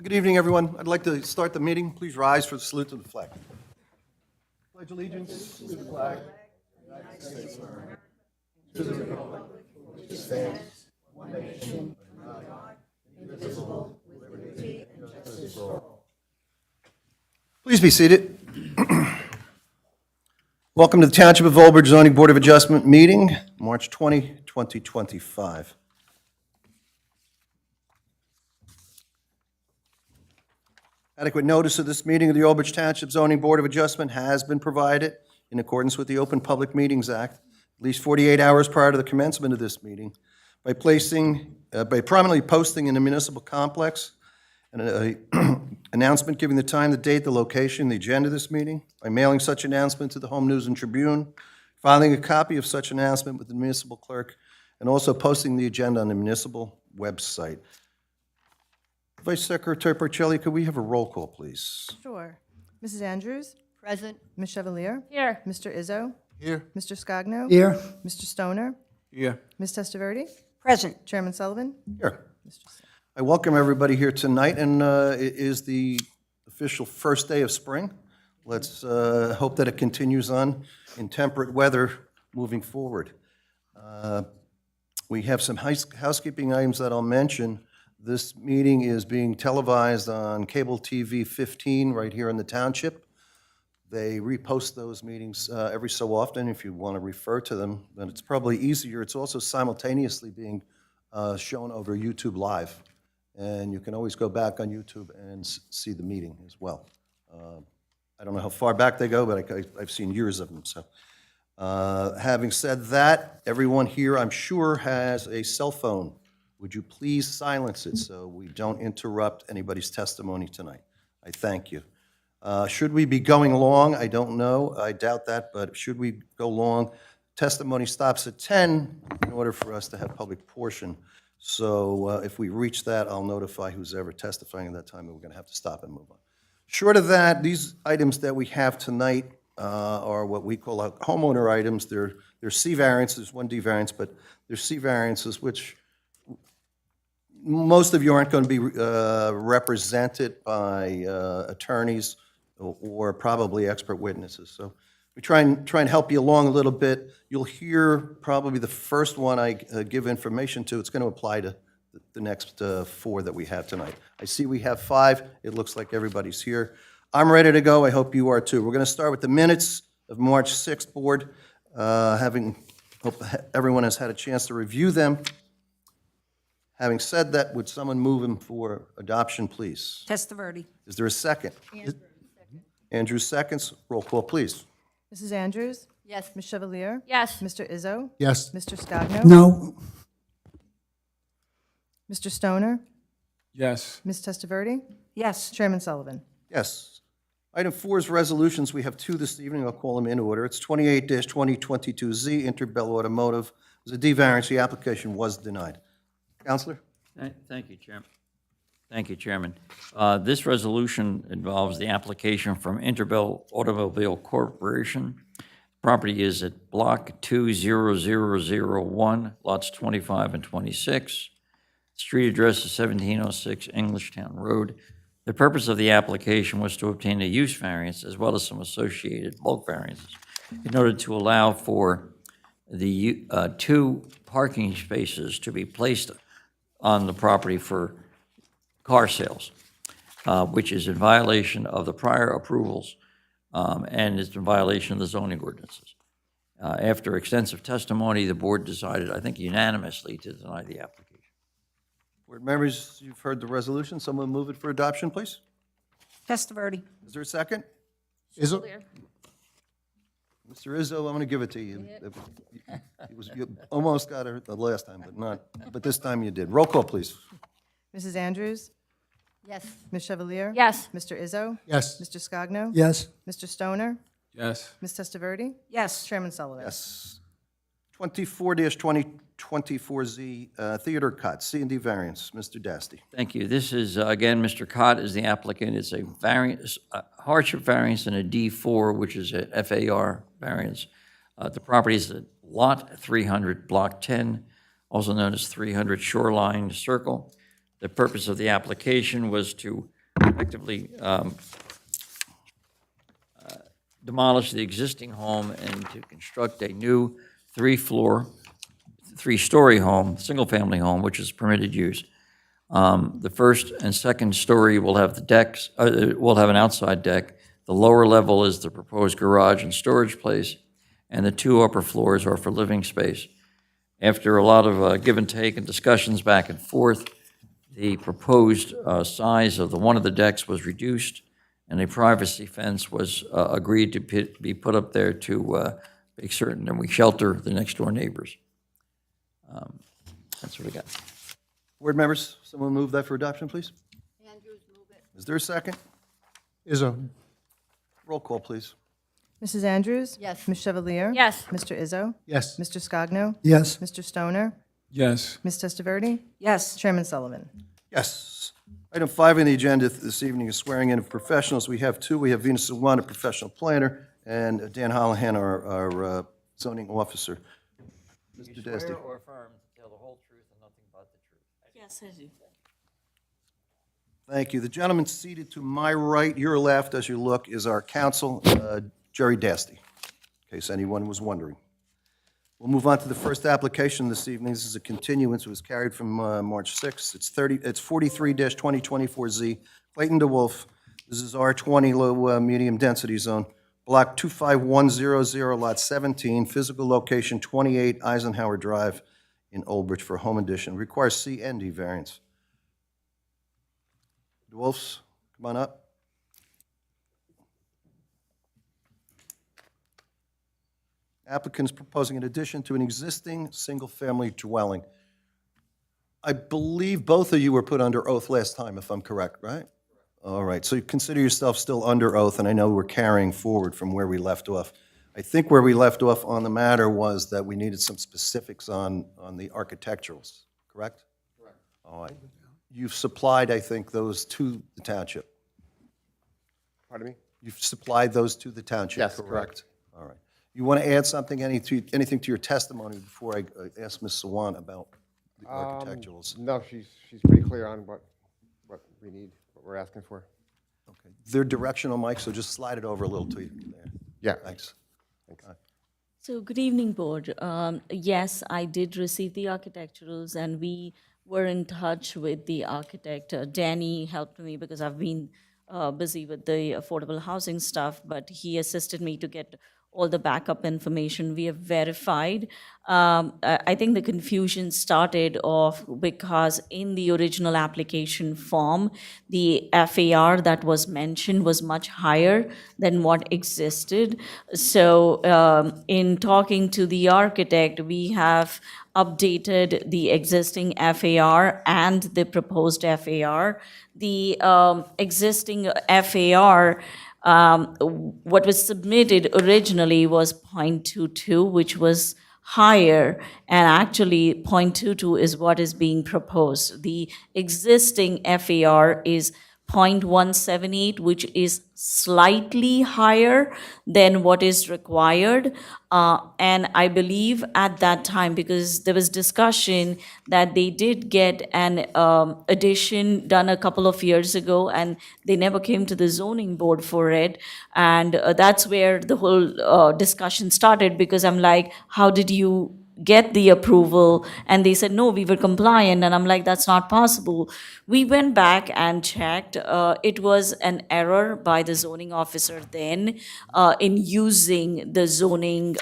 Good evening, everyone. I'd like to start the meeting. Please rise for the salute to the flag. Pledge allegiance to the flag of the United States of America, to the republic which stands one nation under God, indivisible, with liberty and justice for all. Please be seated. Welcome to the Township of Olbridge Zoning Board of Adjustment meeting, March 20, 2025. Adequate notice of this meeting of the Olbridge Township Zoning Board of Adjustment has been provided in accordance with the Open Public Meetings Act, at least 48 hours prior to the commencement of this meeting, by prominently posting in the municipal complex an announcement giving the time, the date, the location, the agenda of this meeting, by mailing such announcement to the Home News and Tribune, filing a copy of such announcement with the municipal clerk, and also posting the agenda on the municipal website. Vice Secretary Parcelli, could we have a roll call, please? Sure. Mrs. Andrews? Present. Ms. Chevalier? Here. Mr. Izzo? Here. Mr. Scogno? Here. Mr. Stoner? Here. Ms. Testaverde? Present. Chairman Sullivan? Here. I welcome everybody here tonight, and it is the official first day of spring. Let's hope that it continues on in temperate weather moving forward. We have some housekeeping items that I'll mention. This meeting is being televised on cable TV 15 right here in the township. They repost those meetings every so often if you want to refer to them, but it's probably easier. It's also simultaneously being shown over YouTube Live, and you can always go back on YouTube and see the meeting as well. I don't know how far back they go, but I've seen years of them. So, having said that, everyone here, I'm sure, has a cell phone. Would you please silence it so we don't interrupt anybody's testimony tonight? I thank you. Should we be going long? I don't know. I doubt that, but should we go long? Testimony stops at 10 in order for us to have public portion. So if we reach that, I'll notify who's ever testifying at that time, and we're going to have to stop and move on. Short of that, these items that we have tonight are what we call homeowner items. They're C variances. There's one D variance, but they're C variances, which most of you aren't going to be represented by attorneys or probably expert witnesses. So we try and help you along a little bit. You'll hear probably the first one I give information to. It's going to apply to the next four that we have tonight. I see we have 5. It looks like everybody's here. I'm ready to go. I hope you are too. We're going to start with the minutes of March 6th board. Hope everyone has had a chance to review them. Having said that, would someone move them for adoption, please? Testaverde. Is there a second? Andrew seconds. Roll call, please. Mrs. Andrews? Yes. Ms. Chevalier? Yes. Mr. Izzo? Yes. Mr. Scogno? No. Mr. Stoner? Yes. Ms. Testaverde? Yes. Chairman Sullivan? Yes. Item 4 is resolutions. We have 2 this evening. I'll call them in order. It's 28-2022Z, Interbell Automotive. It was a D variance. The application was denied. Counselor? Thank you, Chairman. Thank you, Chairman. This resolution involves the application from Interbell Automobile Corporation. Property is at Block 20001, lots 25 and 26. Street address is 1706 Englishtown Road. The purpose of the application was to obtain a use variance as well as some associated bulk variances in order to allow for the 2 parking spaces to be placed on the property for car sales, which is in violation of the prior approvals and is in violation of the zoning ordinances. After extensive testimony, the board decided, I think unanimously, to deny the application. Board members, you've heard the resolution. Someone move it for adoption, please. Testaverde. Is there a second? Is it? Mr. Izzo, I'm going to give it to you. You almost got it the last time, but this time you did. Roll call, please. Mrs. Andrews? Yes. Ms. Chevalier? Yes. Mr. Izzo? Yes. Mr. Scogno? Yes. Mr. Stoner? Yes. Ms. Testaverde? Yes. Chairman Sullivan? Yes. 24-2024Z, Theater Cot, C&D variance. Mr. Dasty. Thank you. This is, again, Mr. Cott is the applicant. It's a variance, hardship variance and a D4, which is a FAR variance. The property is at Lot 300, Block 10, also known as 300 Shoreline Circle. The purpose of the application was to effectively demolish the existing home and to construct a new three-story home, single-family home, which is permitted use. The first and second story will have the decks, will have an outside deck. The lower level is the proposed garage and storage place, and the two upper floors are for living space. After a lot of give and take and discussions back and forth, the proposed size of one of the decks was reduced, and a privacy fence was agreed to be put up there to make certain that we shelter the next-door neighbors. That's what we got. Board members, someone move that for adoption, please? Andrews, move it. Is there a second? Izzo. Roll call, please. Mrs. Andrews? Yes. Ms. Chevalier? Yes. Mr. Izzo? Yes. Mr. Scogno? Yes. Mr. Stoner? Yes. Ms. Testaverde? Yes. Chairman Sullivan? Yes. Item 5 on the agenda this evening is swearing in of professionals. We have two. We have Venus Swan, a professional planner, and Dan Hollihan, our zoning officer. Mr. Dasty. Or affirm to tell the whole truth and nothing but the truth? Yes, I do. Thank you. The gentleman seated to my right, your left, as you look, is our counsel, Jerry Dasty, in case anyone was wondering. We'll move on to the first application this evening. This is a continuance. It was carried from March 6th. It's 43-2024Z, Clayton DeWolf. This is R20 low medium density zone, block 25100, lot 17, physical location 28 Eisenhower Drive in Old Bridge for home addition. Requires C and D variance. DeWolfs, come on up. Applicant is proposing an addition to an existing single-family dwelling. I believe both of you were put under oath last time, if I'm correct, right? All right, so you consider yourself still under oath, and I know we're carrying forward from where we left off. I think where we left off on the matter was that we needed some specifics on the architecturals, correct? Correct. All right. You've supplied, I think, those to the township. Pardon me? You've supplied those to the township, Yes, correct? correct. All right. You want to add something, anything to your testimony before I ask Ms. Sawan about the architecturals? No, she's pretty clear on what we need, what we're asking for. Okay. They're directional, Mike, so just slide it over a little to you there. Yeah. Thanks. So, good evening, Board. Yes, I did receive the architecturals, and we were in touch with the architect. Danny helped me because I've been busy with the affordable housing stuff, but he assisted me to get all the backup information. We have verified. I think the confusion started off because in the original application form, the FAR that was mentioned was much higher than what existed. So in talking to the architect, we have updated the existing FAR and the proposed FAR. The existing FAR, what was submitted originally was 0.22, which was higher, and actually 0.22 is what is being proposed. The existing FAR is 0.178, which is slightly higher than what is required. And I believe at that time, because there was discussion that they did get an addition done a couple of years ago, and they never came to the zoning board for it. And that's where the whole discussion started, because I'm like, how did you get the approval? And they said, no, we were compliant. And I'm like, that's not possible. We went back and checked. It was an error by the zoning officer then in using the zoning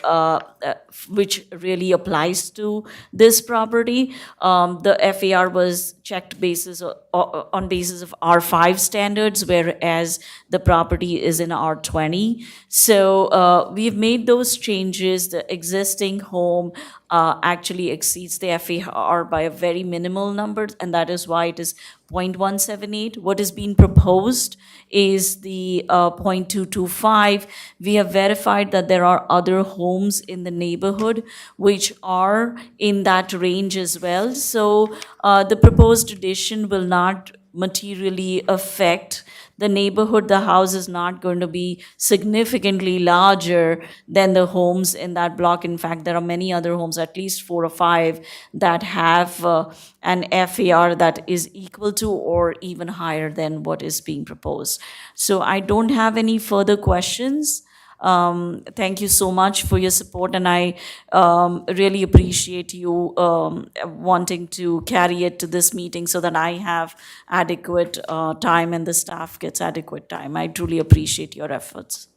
which really applies to this property. The FAR was checked on basis of R5 standards, whereas the property is in R20. So we've made those changes. The existing home actually exceeds the FAR by a very minimal number, and that is why it is 0.178. What is being proposed is the 0.225. We have verified that there are other homes in the neighborhood which are in that range as well. So the proposed addition will not materially affect the neighborhood, the house is not going to be significantly larger than the homes in that block. In fact, there are many other homes, at least 4 or 5, that have an FAR that is equal to or even higher than what is being proposed. So I don't have any further questions. Thank you so much for your support, and I really appreciate you wanting to carry it to this meeting so that I have adequate time and the staff gets adequate time. I truly appreciate your efforts.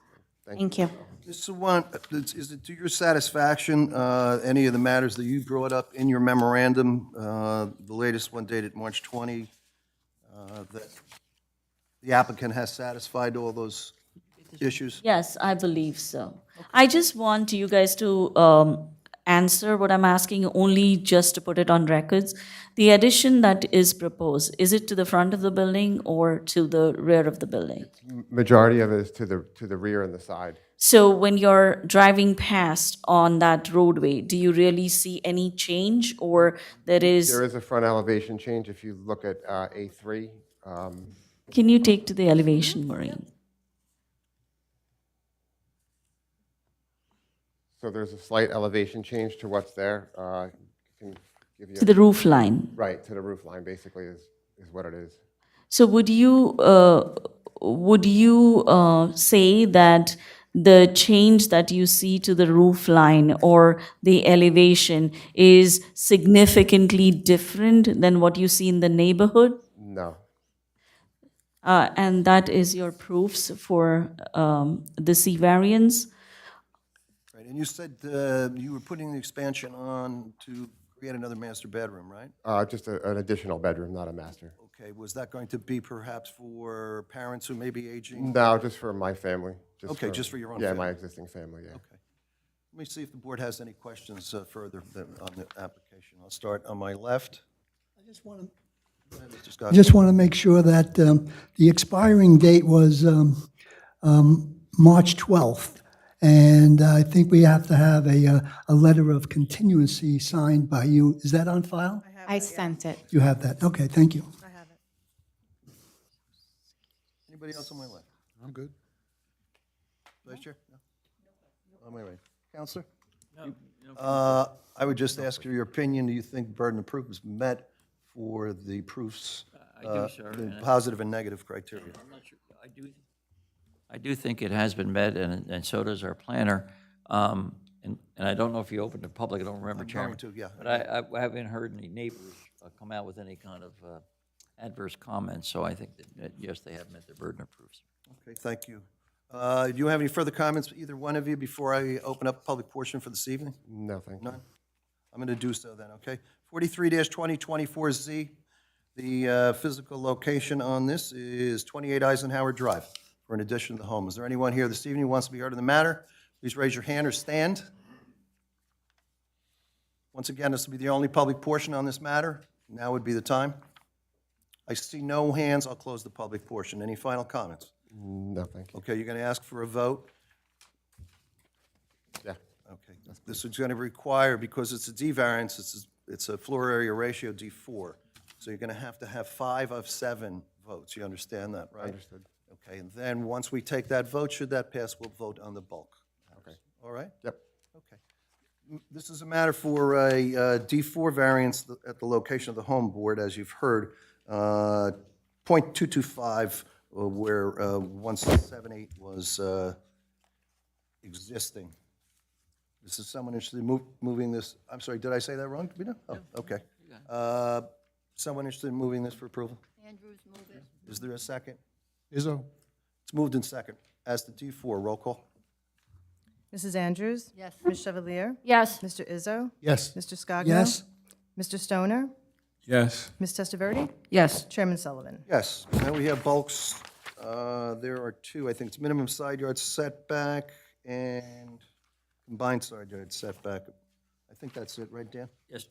Thank you. Mr. One, is it to your satisfaction, any of the matters that you brought up in your memorandum, the latest one dated March 20, that the applicant has satisfied all those issues? Yes, I believe so. I just want you guys to answer what I'm asking, only just to put it on records. The addition that is proposed, is it to the front of the building or to the rear of the building? Majority of it is to the rear and the side. So when you're driving past on that roadway, do you really see any change, or there is? There is a front elevation change if you look at A3. Can you take to the elevation, Maureen? So there's a slight elevation change to what's there. Can give you To the roof line. right to the roof line, basically, is what it is. So would you say that the change that you see to the roof line or the elevation is significantly different than what you see in the neighborhood? No. And that is your proofs for the C variance? Right, and you said you were putting the expansion on to create another master bedroom, right? Just an additional bedroom, not a master. Okay, was that going to be perhaps for parents who may be aging? No, just for my family. Okay, just for your own Yeah, family. my existing family, yeah. Okay. Let me see if the board has any questions further on the application. I'll start on my left. I just want to Go ahead, Mr. I Scott. just want to make sure that the expiring date was March 12th, and I think we have to have a letter of continuancy signed by you. Is that on file? I sent it. You have that? Okay, thank you. Anybody else on my left? I'm good. Vice Chair? No? On my right. Counselor? I would just ask for your opinion. Do you think burden of proof is met for the proofs? I do, sir, The and positive and negative criteria. I'm not sure, I do think it has been met, and so does our planner. And I don't know if you opened to public, I don't remember, Chairman. to, yeah. But I haven't heard any neighbors come out with any kind of adverse comments, so I think that, yes, they have met their burden of proofs. Okay, thank you. Do you have any further comments, either one of you, before I open up the public portion for this evening? No, thank you. None? I'm going to do so then, okay? 43-2024Z, the physical location on this is 28 Eisenhower Drive for an addition to the home. Is there anyone here this evening who wants to be heard in the matter? Please raise your hand or stand. Once again, this will be the only public portion on this matter. Now would be the time. I see no hands. I'll close the public portion. Any final comments? No, thank you. Okay, you're going to ask for a vote? Yeah. Okay. This is going to require, because it's a D variance, it's a floor area ratio D4. So you're going to have 5 of 7 votes. You understand that, right? Understood. Okay, and then once we take that vote, should that pass, we'll vote on the bulk. Okay. All right? Yep. Okay. This is a matter for a D4 variance at the location of the home board, as you've heard, .225, where 1678 was existing. Is there someone interested in moving this? I'm sorry, did I say that wrong? Oh, okay. Someone interested in moving this for approval? Andrews, move it. Is there a second? Izzo? It's moved in second. As to D4, roll call. Mrs. Andrews? Yes. Ms. Chevalier? Yes. Mr. Izzo? Yes. Mr. Scogno? Yes? Mr. Stoner? Yes. Ms. Testaverde? Yes. Chairman Sullivan? Yes. Now we have bulks. There are 2, I think it's minimum side yard setback and combined side yard setback. I think that's it, right, Dan? Yes,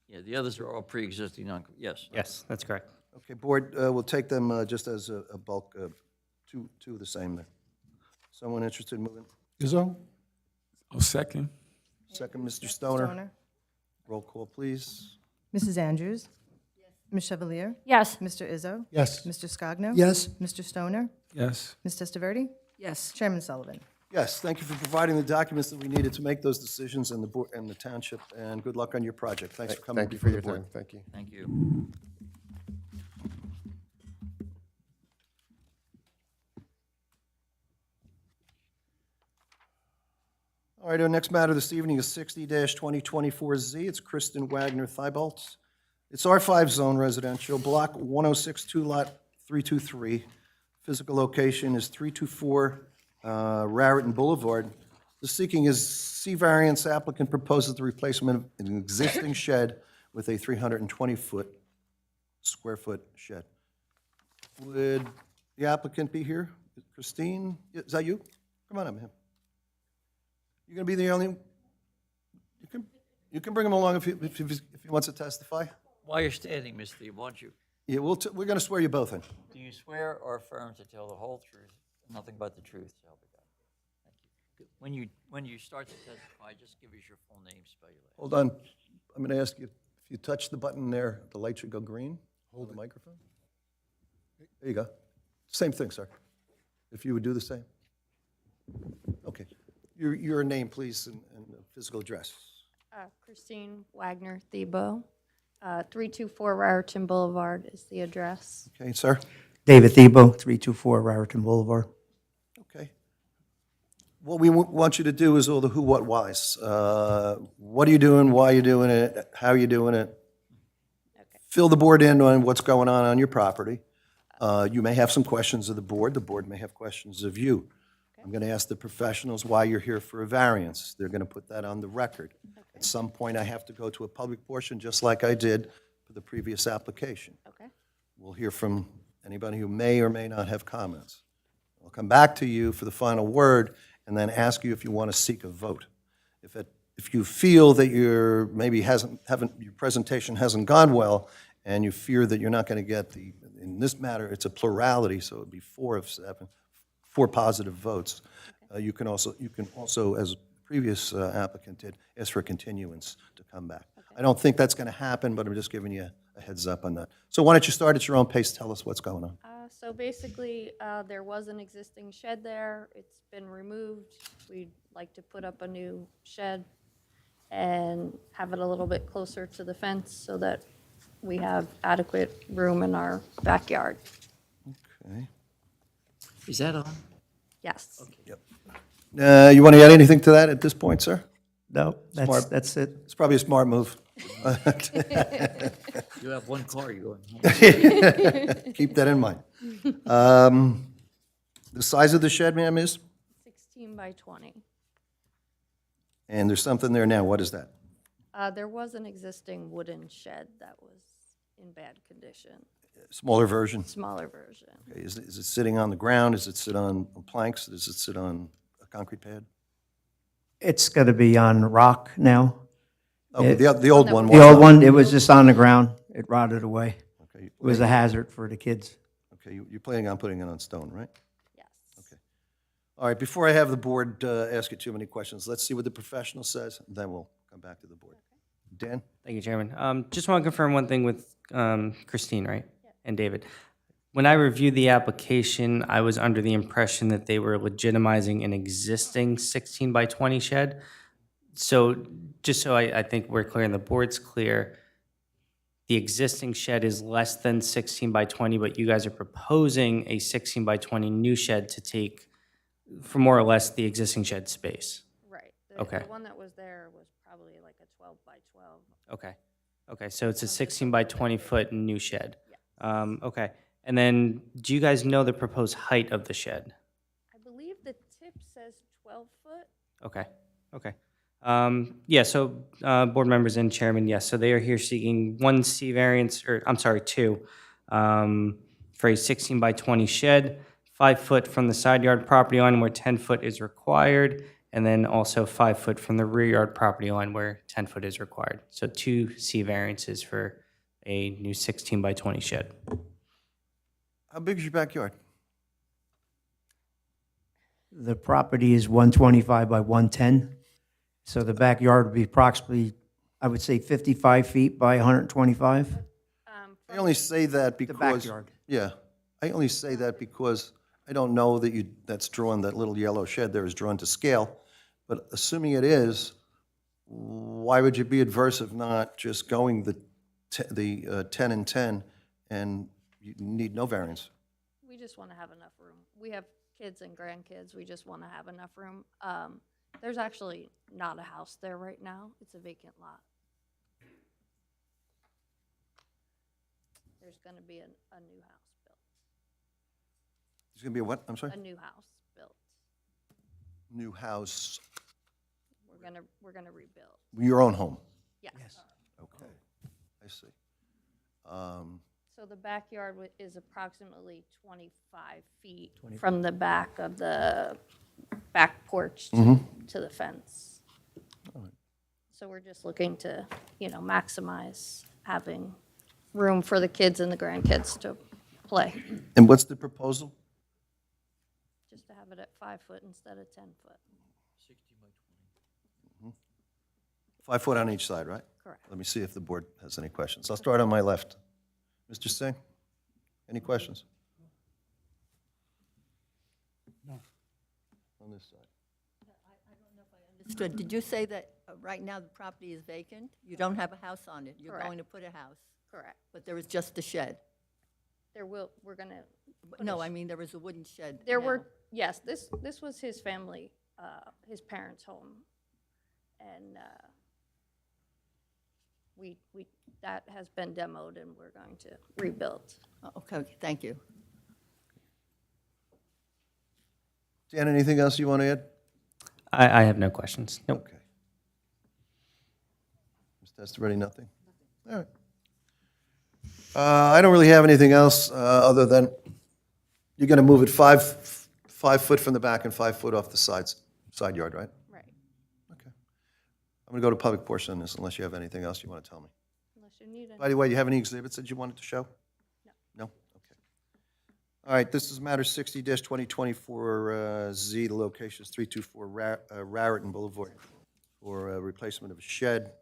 yeah, the others are all pre-existing, yes. Yes, that's correct. Okay, board, we'll take them just as a bulk, 2 of the same there. Someone interested in moving? Izzo? I'll second. Second, Mr. Stoner. Stoner? Roll call, please. Mrs. Andrews? Ms. Chevalier? Yes. Mr. Izzo? Yes. Mr. Scogno? Yes. Mr. Stoner? Yes. Ms. Testaverde? Yes. Chairman Sullivan? Yes, thank you for providing the documents that we needed to make those decisions and the board, and the township, and good luck on your project. Thanks for coming Thank you for before your the board. time. Thank you. Thank you. All right, our next matter this evening is 60-2024Z. It's Kristen Wagner Thibault. It's R5 zone residential, block 1062, lot 323. Physical location is 324 Raritan Boulevard. The seeking is C variance. Applicant proposes the replacement of an existing shed with a 320 square foot shed. Would the applicant be here? Christine, is that you? Come on up, ma'am. You're going to be the only, you can bring him along if he wants to testify. While you're standing, Ms. Thebe, won't you, Yeah, we're going to swear you both in. do you swear or affirm to tell the whole truth, and nothing but the truth, so help you God? Thank you. When you start to testify, just give us your full name, spell your last. Hold on. I'm going to ask you, if you touch the button there, the light should go green. Hold the microphone. There you go. Same thing, sir. If you would do the same. Okay. Your name, please, and physical address. Christine Wagner Thebo, 324 Raritan Boulevard is the address. Okay, sir? David Thebo, 324 Raritan Boulevard. Okay. What we want you to do is all the who, what, whys. What are you doing, why are you doing it, how are you doing it? Fill the board in on what's going on your property. You may have some questions of the board may have questions of you. I'm going to ask the professionals why you're here for a variance. They're going to put that on the record. At some point, I have to go to a public portion, just like I did for the previous application. Okay. We'll hear from anybody who may or may not have comments. I'll come back to you for the final word and then ask you if you want to seek a vote. If you feel that your presentation hasn't gone well and you fear that you're not going to get in this matter, it's a plurality, so it would be 4 of 7, 4 positive votes. You can also, as the previous applicant did, ask for a continuance to come back. I don't think that's going to happen, but I'm just giving you a heads up on that. So why don't you start at your own pace, tell us what's going on. So basically, there was an existing shed there. It's been removed. We'd like to put up a new shed and have it a little bit closer to the fence so that we have adequate room in our backyard. Okay. Is that on? Yes. You want to add anything to that at this point, sir? No, Smart. that's it. It's probably a smart move. You have one car, you're going home. Keep that in mind. The size of the shed, ma'am, is? 16 by 20. And there's something there now. What is that? There was an existing wooden shed that was in bad condition, Smaller version? smaller version. Okay, is it sitting on the ground? Does it sit on planks? Does it sit on a concrete pad? It's going to be on rock now. Okay, the old one. The was old on- one, it was just on the ground. It rotted away. Okay, It was a hazard for the kids. okay, you're planning on putting it on stone, right? Yes. All right, before I have the board ask you too many questions, let's see what the professional says, and then we'll come back to the board. Dan? Thank you, Chairman. Just want to confirm one thing with Christine, right? And David. When I reviewed the application, I was under the impression that they were legitimizing an existing 16 by 20 shed. So just so I think we're clear and the board's clear, the existing shed is less than 16 by 20, but you guys are proposing a 16 by 20 new shed to take for more or less the existing shed space. Right. Okay. The one that was there was probably like a 12 by 12. Okay. Okay, so it's a 16 by 20 foot new shed. Okay. And then, do you guys know the proposed height of the shed? I believe the tip says 12 foot. Okay, okay. Yeah, so, board members and chairman, yes, so they are here seeking 1 C variance, or, I'm sorry, 2, for a 16 by 20 shed, 5 foot from the side yard property line where 10 foot is required, and then also 5 foot from the rear yard property line where 10 foot is required. So 2 C variances for a new 16 by 20 shed. How big is your backyard? The property is 125 by 110, so the backyard would be approximately, I would say 55 feet by 125. I only say that The because. backyard. Yeah, I only say that because I don't know that that's drawn, that little yellow shed there is drawn to scale. But assuming it is, why would you be adverse of not just going the 10 and 10 and you need no variance? We just want to have enough room. We have kids and grandkids, we just want to have enough room. There's actually not a house there right now, it's a vacant lot. There's going to be a new house built, There's going to be a what? I'm sorry? a new house built. New house, We're gonna rebuild, your own home? yes. Okay, I see. So the backyard is approximately 25 feet from the back of the back porch to the fence. So we're just looking to, maximize having room for the kids and the grandkids to play, And what's the proposal? just to have it at 5 foot instead of 10 foot. 5 foot on each side, right? Correct. Let me see if the board has any questions. I'll start on my left. Mr. Singh, any questions? No. On this side. Understood. Did you say that right now the property is vacant? You don't have a house on it? You're Correct. going to put a house, Correct. but there is just a shed? We're gonna. put a No, sh- I mean, there is a wooden shed There now. were, yes, this was his family, his parents' home. And that has been demoed and we're going to rebuild. Oh, okay, thank you. Dan, anything else you want to add? I have no questions. Nope. Okay. Ms. Testaverde, nothing? All right. I don't really have anything else other than you're going to move it 5 foot from the back and 5 foot off the side yard, right? Right. Okay. I'm going to go to public portion on this unless you have anything else you want to tell me. Unless you need it. By the way, you have any exhibits that you wanted to show? No. No? Okay. All right, this is matter 60-2024 Z. The location is 324 Raritan Boulevard for replacement of a shed.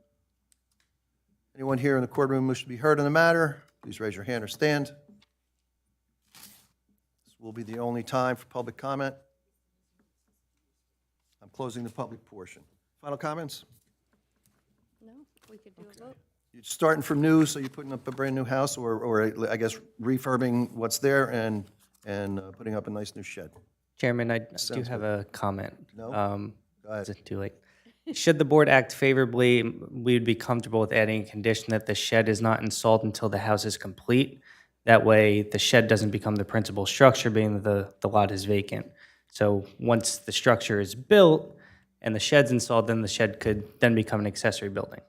Anyone here in the courtroom wish to be heard on the matter? Please raise your hand or stand. This will be the only time for public comment. I'm closing the public portion. Final comments? No, we could do a vote. You're starting from new, so you're putting up a brand-new house, or I guess refurbing what's there and putting up a nice new shed. Chairman, I do Sounds have a comment. No? Go ahead. Is it too late? Should the board act favorably, we would be comfortable with adding a condition that the shed is not installed until the house is complete. That way, the shed doesn't become the principal structure, being that the lot is vacant. So once the structure is built and the shed's installed, then the shed could then become an accessory building.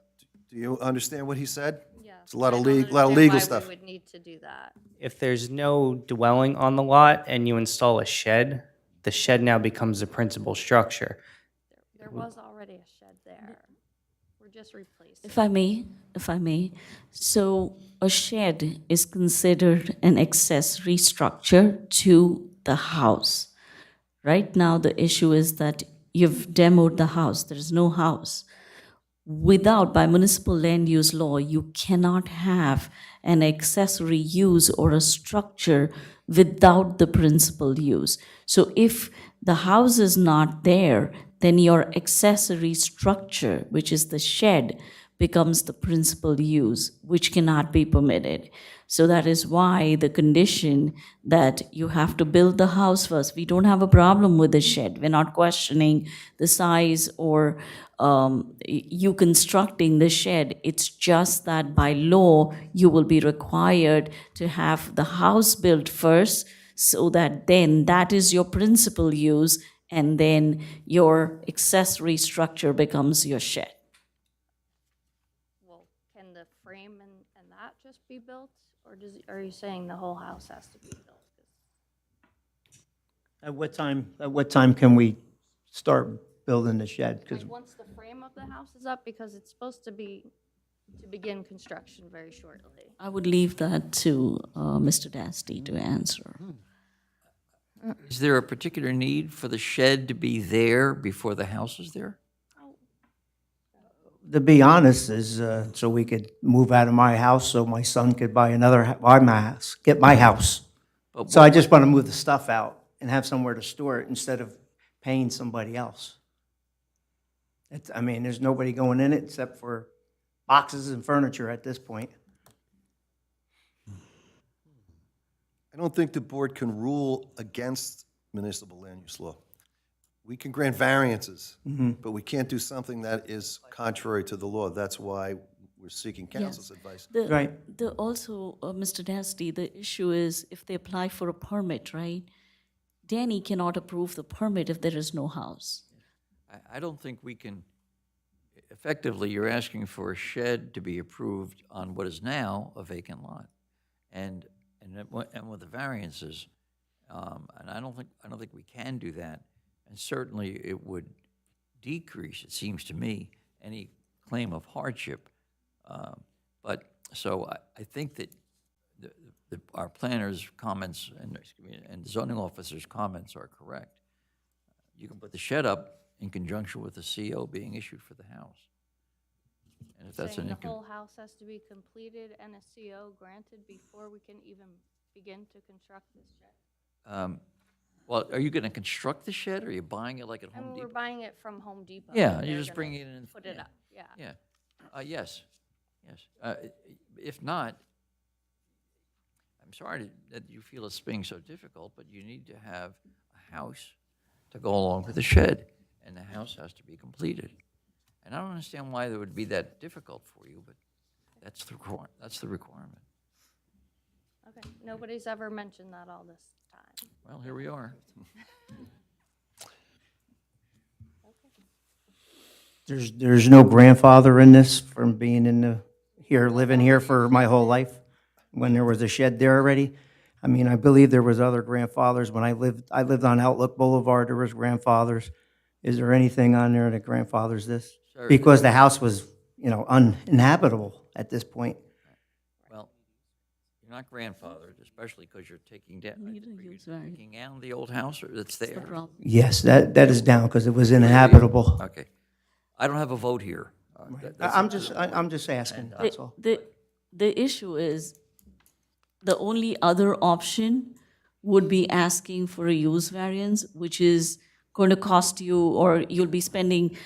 Do you understand what he said? Yeah. It's a lot of I don't lot of understand legal why stuff. we would need to do that. If there's no dwelling on the lot and you install a shed, the shed now becomes the principal structure. There was already a shed there. We're just replacing. If I may, so a shed is considered an accessory structure to the house. Right now, the issue is that you've demoed the house, there's no house. By municipal land use law, you cannot have an accessory use or a structure without the principal use. So if the house is not there, then your accessory structure, which is the shed, becomes the principal use, which cannot be permitted. So that is why the condition that you have to build the house first. We don't have a problem with the shed. We're not questioning the size or you constructing the shed. It's just that by law, you will be required to have the house built first, so that then that is your principal use, and then your accessory structure becomes your shed. Well, can the frame and that just be built? Or are you saying the whole house has to be built? At what time can we start building the shed? 'Cause Like, once the frame of the house is up, because it's supposed to begin construction very shortly. I would leave that to Mr. Dasty to answer. Is there a particular need for the shed to be there before the house is there? to be honest, is so we could move out of my house so my son could buy buy my house, get my house. But So I just want to move the stuff out and have somewhere to store it instead of paying somebody else. I mean, there's nobody going in it except for boxes and furniture at this point. I don't think the board can rule against municipal land use law. We can grant variances, but we can't do something that is contrary to the law. That's why we're seeking counsel's advice. Right. Also, Mr. Dasty, the issue is if they apply for a permit, right? Danny cannot approve the permit if there is no house. I don't think we can, effectively, you're asking for a shed to be approved on what is now a vacant lot. And with the variances, and I don't think we can do that. And certainly it would decrease, it seems to me, any claim of hardship. But so I think that our planner's comments and the zoning officer's comments are correct. You can put the shed up in conjunction with the CO being issued for the house. And if that's Saying an the whole house has to be completed and a CO granted before we can even begin to construct this shed. well, are you going to construct the shed, or are you buying it like at I Home mean, we're Depot? buying it from Home Depot. Yeah, and you're they're just gonna bringing it in. Put it yeah. up, yeah. Yeah. Yes. If not, I'm sorry that you feel it's being so difficult, but you need to have a house to go along with the shed, and the house has to be completed. And I don't understand why that would be that difficult for you, but that's the requirement. Okay, nobody's ever mentioned that all this time. Well, here we are. There's no grandfather in this from being living here for my whole life, when there was a shed there already. I mean, I believe there was other grandfathers when I lived on Outlook Boulevard, there was grandfathers. Is there anything on there that grandfathers this? Sir, Because the house was, uninhabitable at this point. Well, you're not grandfathered, especially because you're taking down, Need a use variance. taking down the old house that's there. Problem. Yes, that is down because it was inhabitable. Okay. I don't have a vote here. I'm just asking, that's all. The issue is, the only other option would be asking for a use variance, which is going to cost you, or you'll be spending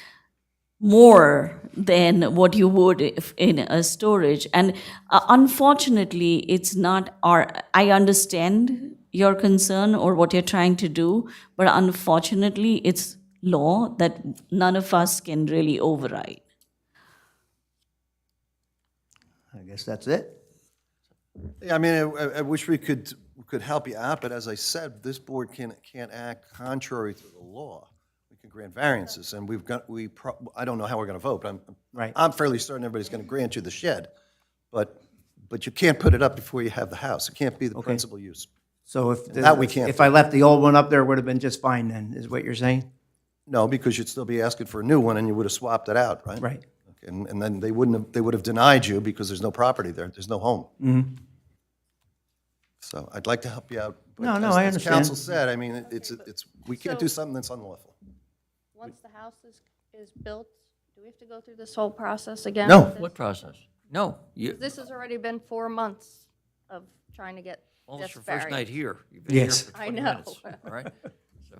more than what you would if in a storage. And unfortunately, it's not I understand your concern or what you're trying to do, but unfortunately, it's law that none of us can really override. I guess that's it. Yeah, I mean, I wish we could help you out, but as I said, this board can't act contrary to the law. We can grant variances, and I don't know how we're going to vote, but Right. I'm fairly certain everybody's going to grant you the shed, but you can't put it up before you have the house. It can't be the principal use. So That we can't if I left the old one up there, it would have been just fine then, is what you're saying? No, because you'd still be asking for a new one, and you would have swapped it out, right? Right. Okay, and then they would have denied you because there's no property there, there's no home. So I'd like to help you out. but No, as- I As understand. counsel said, I mean, we can't do So- something that's unlawful. Once the house is built, do we have to go through this whole process again? No. with this? What process? No, This has already been 4 months of trying to get well, it's this your first night variance. here. You've been here Yes. for I 20 know. minutes, all right? So,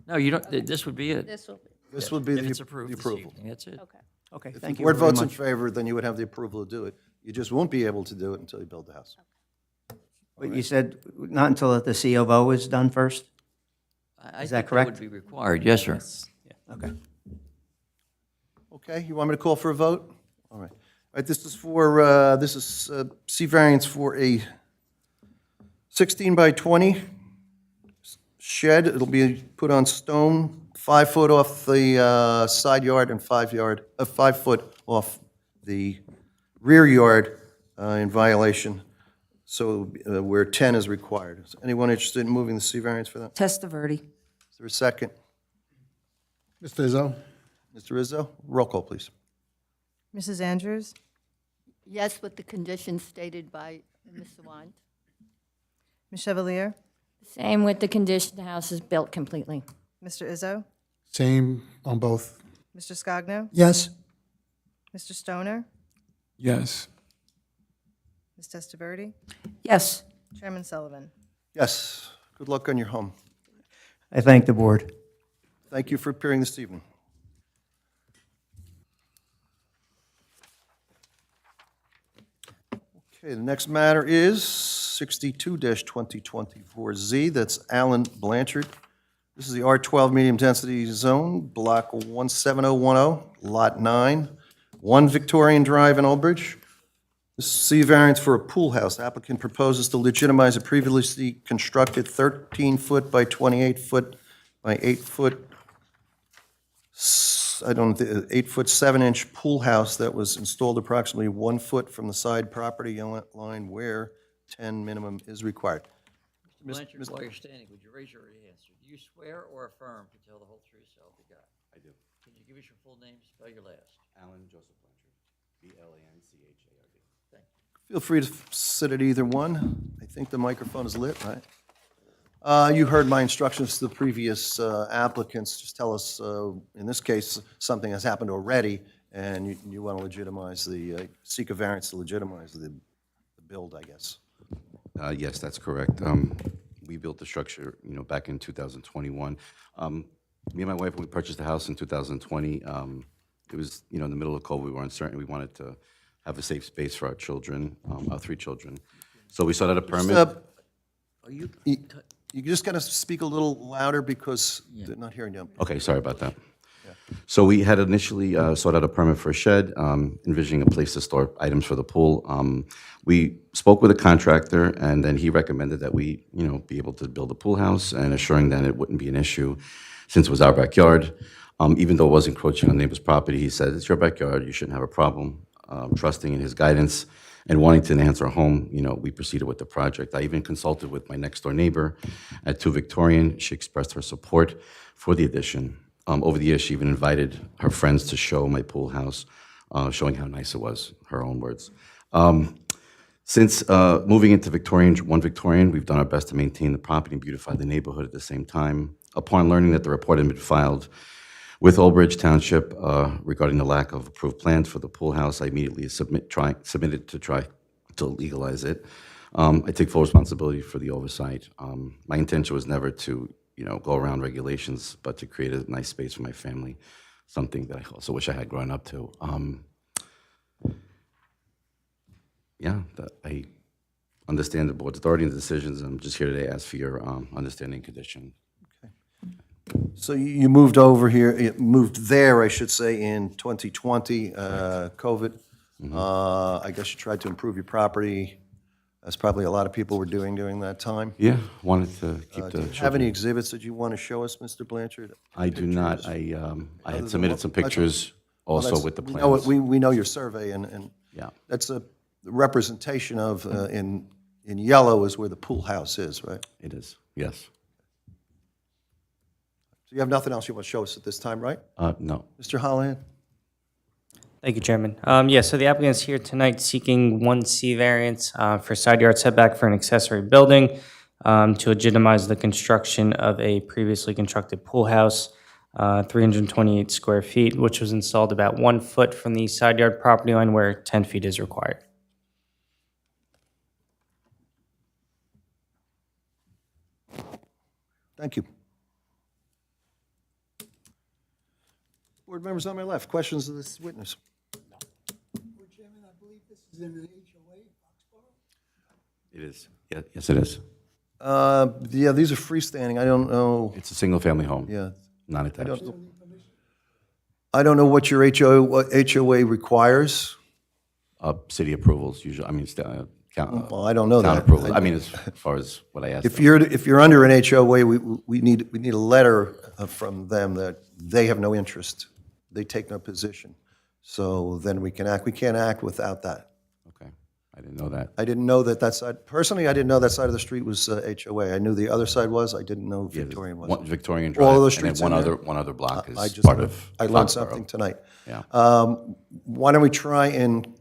no, you don't, this would be it. This will be, This would be If the it's approved the this approval. evening, that's it. okay. Okay, If the thank you board very votes in much. favor, then you would have the approval to do it. You just won't be able to do it until you build the house. But you said not until the C of O is done first? I Is that think correct? would be required, yes, sir. Okay. Okay, you want me to call for a vote? All right. All right, this is C variance for a 16 by 20 shed. It'll be put on stone, 5 foot off the side yard and 5 foot off the rear yard in violation, so where 10 is required. Is anyone interested in moving the C variance for that? Testaverde. Is there a second? Mr. Izzo? Mr. Rizzo, roll call, please. Mrs. Andrews? Yes, with the conditions stated by Ms. Sawant. Ms. Chevalier? Same with the condition the house is built completely. Mr. Izzo? Same on both. Mr. Scogno? Yes, Mr. Stoner? Yes. Ms. Testaverde? Yes. Chairman Sullivan? Yes, good luck on your home. I thank the board. Thank you for appearing this evening. Okay, the next matter is 62-2024Z. That's Alan Blanchard. This is the R12 medium density zone, block 17010, lot 9, 1 Victorian Drive in Old Bridge. This is C variance for a pool house. Applicant proposes to legitimize a previously constructed 13-foot by 28-foot by 8-foot, 8-foot 7-inch pool house that was installed approximately 1 foot from the side property line where 10 minimum is required. Mr. Blanchard, while you're standing, would you raise your right hand, sir? Do you swear or affirm to tell the whole truth, so help you God? I do. Can you give us your full name, spell your last? Alan Joseph Blanchard, B-L-A-N-C-H-A-R-D. Feel free to sit at either one. I think the microphone is lit, right? You heard my instructions to the previous applicants. Just tell us, in this case, something has happened already, and you want to legitimize seek a variance to legitimize the build, I guess. Yes, that's correct. We built the structure, back in 2021. Me and my wife, when we purchased the house in 2020, it was, in the middle of COVID. We were uncertain. We wanted to have a safe space for our children, our 3 children. So we sought out a permit. You just got to speak a little louder because they're not hearing you. Okay, sorry about that. So we had initially sought out a permit for a shed, envisioning a place to store items for the pool. We spoke with a contractor, and then he recommended that we, be able to build a pool house, and assuring that it wouldn't be an issue since it was our backyard. Even though it was encroaching on neighbor's property, he said, it's your backyard, you shouldn't have a problem. Trusting in his guidance and wanting to enhance our home, we proceeded with the project. I even consulted with my next door neighbor at 2 Victorian. She expressed her support for the addition. Over the years, she even invited her friends to show my pool house, showing how nice it was, her own words. Since moving into 1 Victorian, we've done our best to maintain the property and beautify the neighborhood at the same time. Upon learning that the report had been filed with Old Bridge Township regarding the lack of approved plans for the pool house, I immediately submitted to try to legalize it. I take full responsibility for the oversight. My intention was never to, go around regulations, but to create a nice space for my family, something that I also wish I had grown up to. I understand the board's authority and the decisions. I'm just here today to ask for your understanding and condition. So you moved over here, moved there, I should say, in 2020, COVID. I guess you tried to improve your property, as probably a lot of people were doing during that time. Yeah, wanted to keep Do the you have children. any exhibits that you want to show us, Mr. Blanchard? I do not. I had submitted some pictures also with the plans. We know your survey, and Yeah. that's a representation of, in yellow is where the pool house is, right? It is, yes. So you have nothing else you want to show us at this time, right? No. Mr. Hollihan? Thank you, Chairman. So the applicant is here tonight seeking 1C variance for side yard setback for an accessory building to legitimize the construction of a previously constructed pool house, 328 square feet, which was installed about 1 foot from the side yard property line where 10 feet is required. Thank you. Board members on my left, questions of this witness? Board Chairman, I believe this is in an HOA, Foxborough? It is. Yes, it is. Yeah, these are freestanding, I don't know, It's a single-family home. yeah. Not attached. I don't know what your HOA requires. City approvals usually, Well, I don't know town that. approvals. as far as what I asked. If them. you're under an HOA, we need a letter from them that they have no interest. They take no position. So then we can act. We can't act without that. Okay, I didn't know that. I didn't know that side, personally, I didn't know that side of the street was HOA. I knew the other side was, I didn't know Yeah, there's Victorian was. one Victorian All Drive, the and streets then in there? one other block I is just part of I learned Foxborough. something tonight. Yeah. Why don't we try and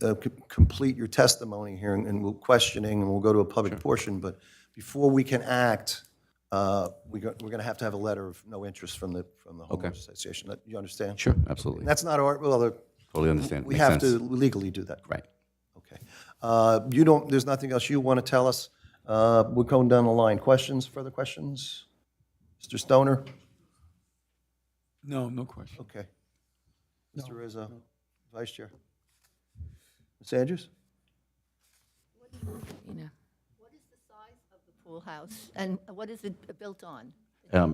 complete your testimony here, and we'll questioning, and we'll go to a public portion, but before we can act, we're going to have a letter of no interest from the homeowners association. You understand? Sure, absolutely. And that's not our, well, Totally understand. We Makes have to sense. legally do that. Right. Okay. You don't, there's nothing else you want to tell us? We're going down the line. Questions, further questions? Mr. Stoner? No, no question. Okay. Mr. Rizzo, Vice Chair. Ms. Andrews? What is the size of the pool house, and what is it built on?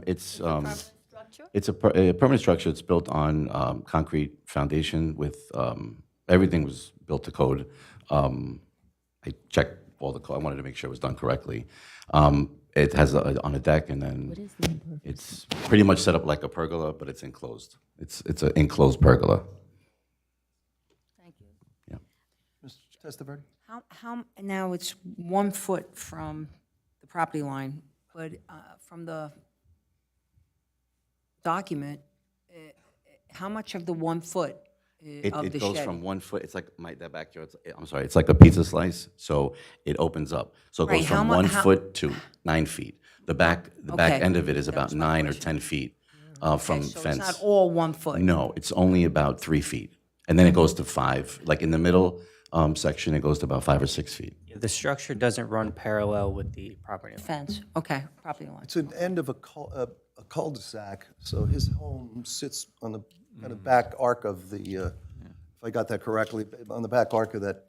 It's, Permanent structure? it's a permanent structure. It's built on concrete foundation with, everything was built to code. I checked all the code. I wanted to make sure it was done correctly. It has on a deck, and then it's pretty much set up like a pergola, but it's enclosed. It's an enclosed pergola. Thank you. Yeah. Mr. Testaverde? How, now it's 1 foot from the property line, but from the document, how much of the 1 foot of the It goes shed? from 1 foot, it's like that backyard, I'm sorry, it's like a pizza slice, so it opens up. So it Right, goes how from mu- 1 how- foot to 9 feet. The back Okay, end of it is that about was my 9 or question. 10 feet from Okay, so fence. it's not all 1 foot? No, it's only about 3 feet. And then it goes to 5. Like in the middle section, it goes to about 5 or 6 feet. The structure doesn't run parallel with the property line. Fence, okay, property line. It's an end of a cul-de-sac, so his home sits on the kind of back arc of the, if I got that correctly, on the back arc of that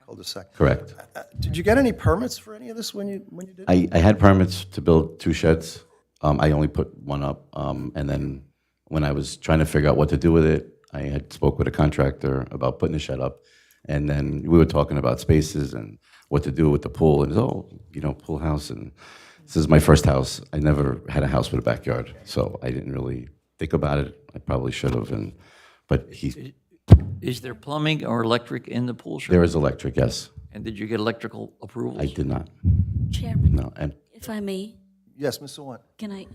cul-de-sac. Correct. Did you get any permits for any of this when you did? I had permits to build 2 sheds. I only put one up. And then when I was trying to figure out what to do with it, I had spoke with a contractor about putting the shed up. And then we were talking about spaces and what to do with the pool. And, pool house. And this is my first house. I never had a house with a backyard. So I didn't really think about it. I probably should have. But Is there plumbing or electric in the pool shed? there is electric, yes. And did you get electrical approvals? I did not. Chairman, No. And if I may, Yes, Ms. Sawant. can I,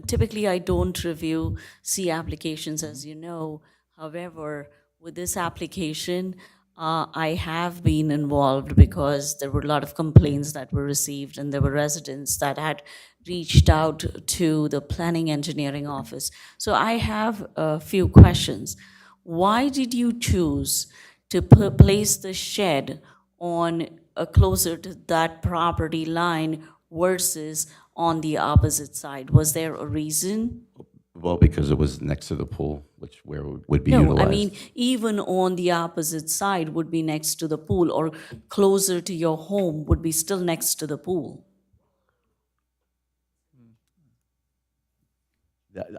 typically I don't review C applications, as you know. However, with this application, I have been involved because there were a lot of complaints that were received, and there were residents that had reached out to the planning engineering office. So I have a few questions. Why did you choose to place the shed on closer to that property line versus on the opposite side? Was there a reason? well, because it was next to the pool, where it would be No, utilized. I mean, even on the opposite side would be next to the pool, or closer to your home would be still next to the pool.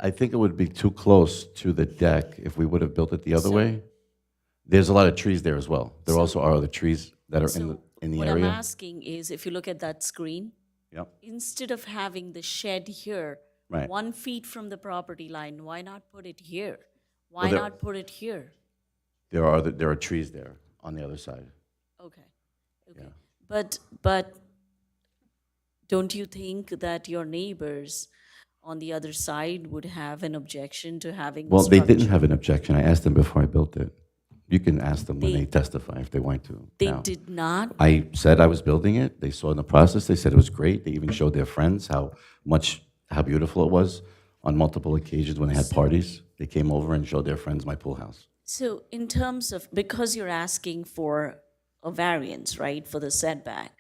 I think it would be too close to the deck if we would have built it the other way. There's a lot of trees there as well. There also are other trees that are in the What I'm area. asking is, if you look at that screen, Yep. instead of having the shed here, Right. 1 feet from the property line, why not put it here? Why there- not put it here? There are trees there on the other side. Okay, okay. Yeah. But don't you think that your neighbors on the other side would have an objection to having the Well, they didn't structure? have an objection. I asked them before I built it. You can ask them when They- they testify if they want to. They now. did not? I said I was building it. They saw in the process. They said it was great. They even showed their friends how beautiful it was. On multiple occasions when they had parties, they came over and showed their friends my pool house. So in terms of, because you're asking for a variance, right, for the setback,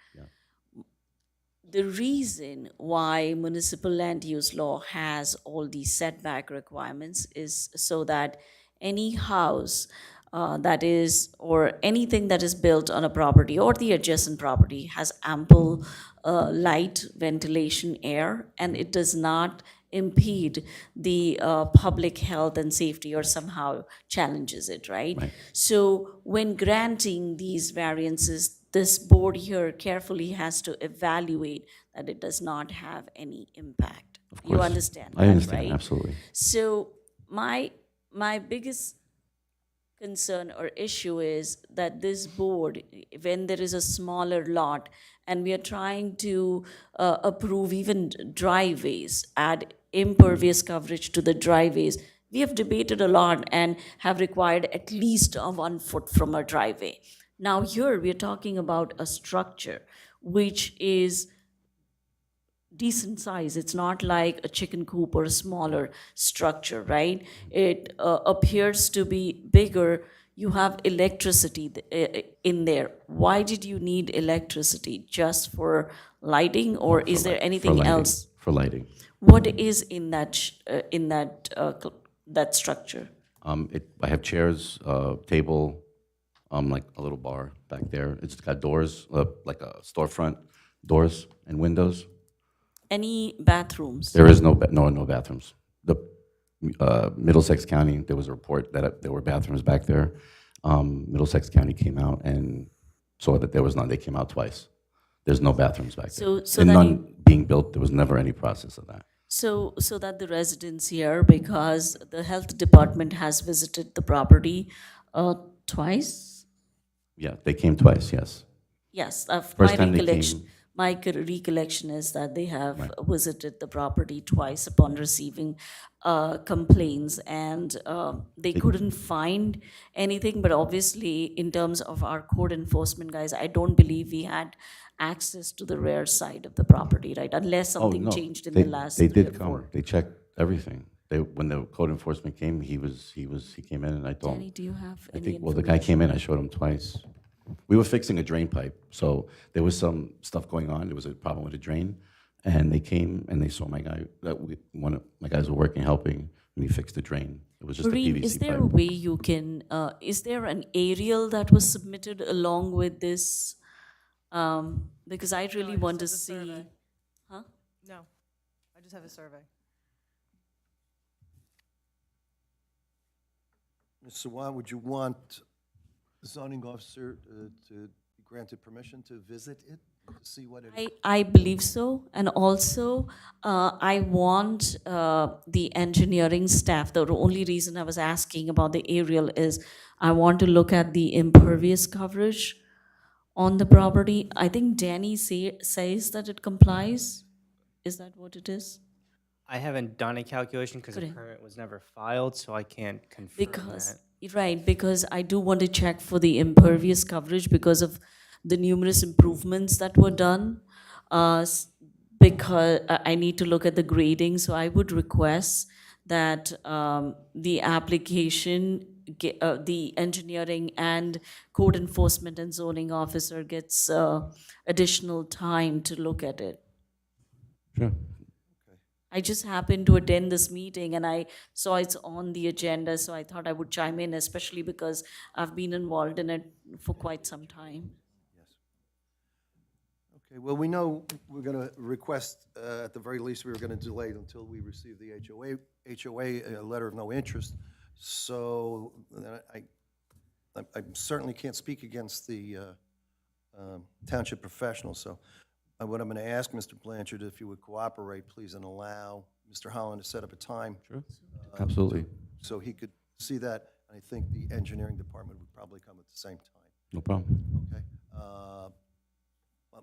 the reason why municipal land use law has all these setback requirements is so that any house that is, or anything that is built on a property or the adjacent property has ample light, ventilation, air, and it does not impede the public health and safety or somehow challenges it, right? So when granting these variances, this board here carefully has to evaluate that it does not have any impact. Of You course. understand I that, understand, right? absolutely. So my biggest concern or issue is that this board, when there is a smaller lot and we are trying to approve even driveways, add impervious coverage to the driveways, we have debated a lot and have required at least 1 foot from a driveway. Now here we are talking about a structure which is decent size. It's not like a chicken coop or a smaller structure, right? It appears to be bigger. You have electricity in there. Why did you need electricity? Just for lighting, or is there anything lighting, else? For lighting. What is in that structure? I have chairs, table, like a little bar back there. It's got doors, like a storefront, doors and windows. Any bathrooms? There is no bathrooms. The Middlesex County, there was a report that there were bathrooms back there. Middlesex County came out and saw that there was none. They came out twice. There's no bathrooms back there. So And that none being built, there was never any process of that. So that the residents here, because the health department has visited the property twice? Yeah, they came twice, yes. Yes, First time they came. My recollection is that they have visited the property twice upon receiving complaints, and they couldn't find anything. But obviously, in terms of our code enforcement guys, I don't believe we had access to the rear side of the property, right? Unless something no, changed in they- the last They 3 did or come. 4. They checked everything. When the code enforcement came, he came in and I told him. Danny, do you have I any think, well, the guy came in, I showed him twice. We were fixing a drain pipe, so there was some stuff going on. There was a problem with a drain, and they came and they saw my guy. One of my guys were working, helping, and he fixed the drain. It was just a Marine, PVC is there a pipe. way you can, is there an aerial that was submitted along with this? Because I really want to see. Huh? No, I just have a survey. Ms. Sawant, would you want the zoning officer to be granted permission to visit it, to see what it is? I believe so, and also I want the engineering staff. The only reason I was asking about the aerial is I want to look at the impervious coverage on the property. I think Danny says that it complies. Is that what it is? I haven't done a calculation because the Correct. permit was never filed, so I can't confirm Because, that. right, because I do want to check for the impervious coverage because of the numerous improvements that were done. Because I need to look at the grading, so I would request that the application, the engineering and code enforcement and zoning officer gets additional time to look at it. Sure. I just happened to attend this meeting and I saw it's on the agenda, so I thought I would chime in, especially because I've been involved in it for quite some time. Okay, well, we know we're going to request, at the very least, we were going to delay until we receive the HOA, a letter of no interest. So I certainly can't speak against the township professionals, so what I'm going to ask Mr. Blanchard, if you would cooperate, please, and allow Mr. Holland to set up a time. Sure. Absolutely. So he could see that. I think the engineering department would probably come at the same time. No problem. Okay.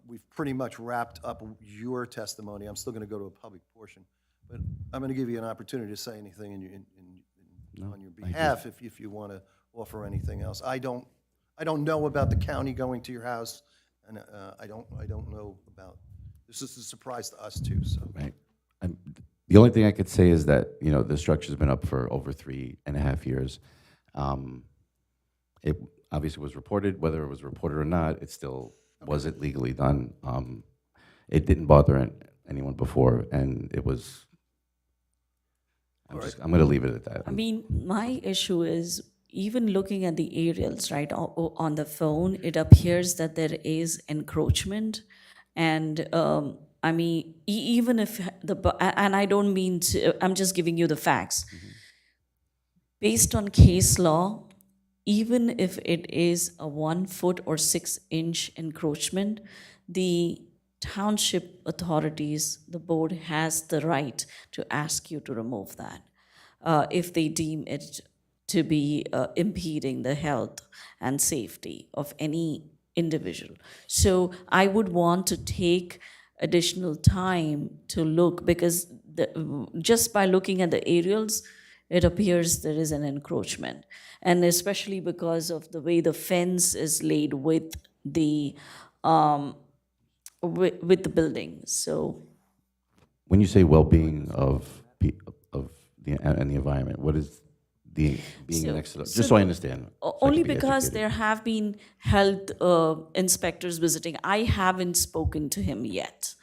We've pretty much wrapped up your testimony. I'm still going to go to a public portion, but I'm going to give you an opportunity to say anything on your behalf if you want to offer anything else. I don't know about the county going to your house, and I don't know about. This is a surprise to us too. So. Right. The only thing I could say is that, you know, the structure's been up for over 3.5 years. It obviously was reported. Whether it was reported or not, it still wasn't legally done. It didn't bother anyone before, and it was. I'm going to leave it at that. I mean, my issue is, even looking at the aerials, right, on the phone, it appears that there is encroachment. And I mean, even if and I don't mean to, I'm just giving you the facts. Based on case law, even if it is a 1 foot or 6 inch encroachment, the township authorities, the board has the right to ask you to remove that if they deem it to be impeding the health and safety of any individual. So I would want to take additional time to look, because just by looking at the aerials, it appears there is an encroachment. And especially because of the way the fence is laid with the building. So When you say well-being of and the environment, what is the being So- next to the, so just so I understand? so I Only can be because educated. there have been health inspectors visiting. I haven't spoken to him yet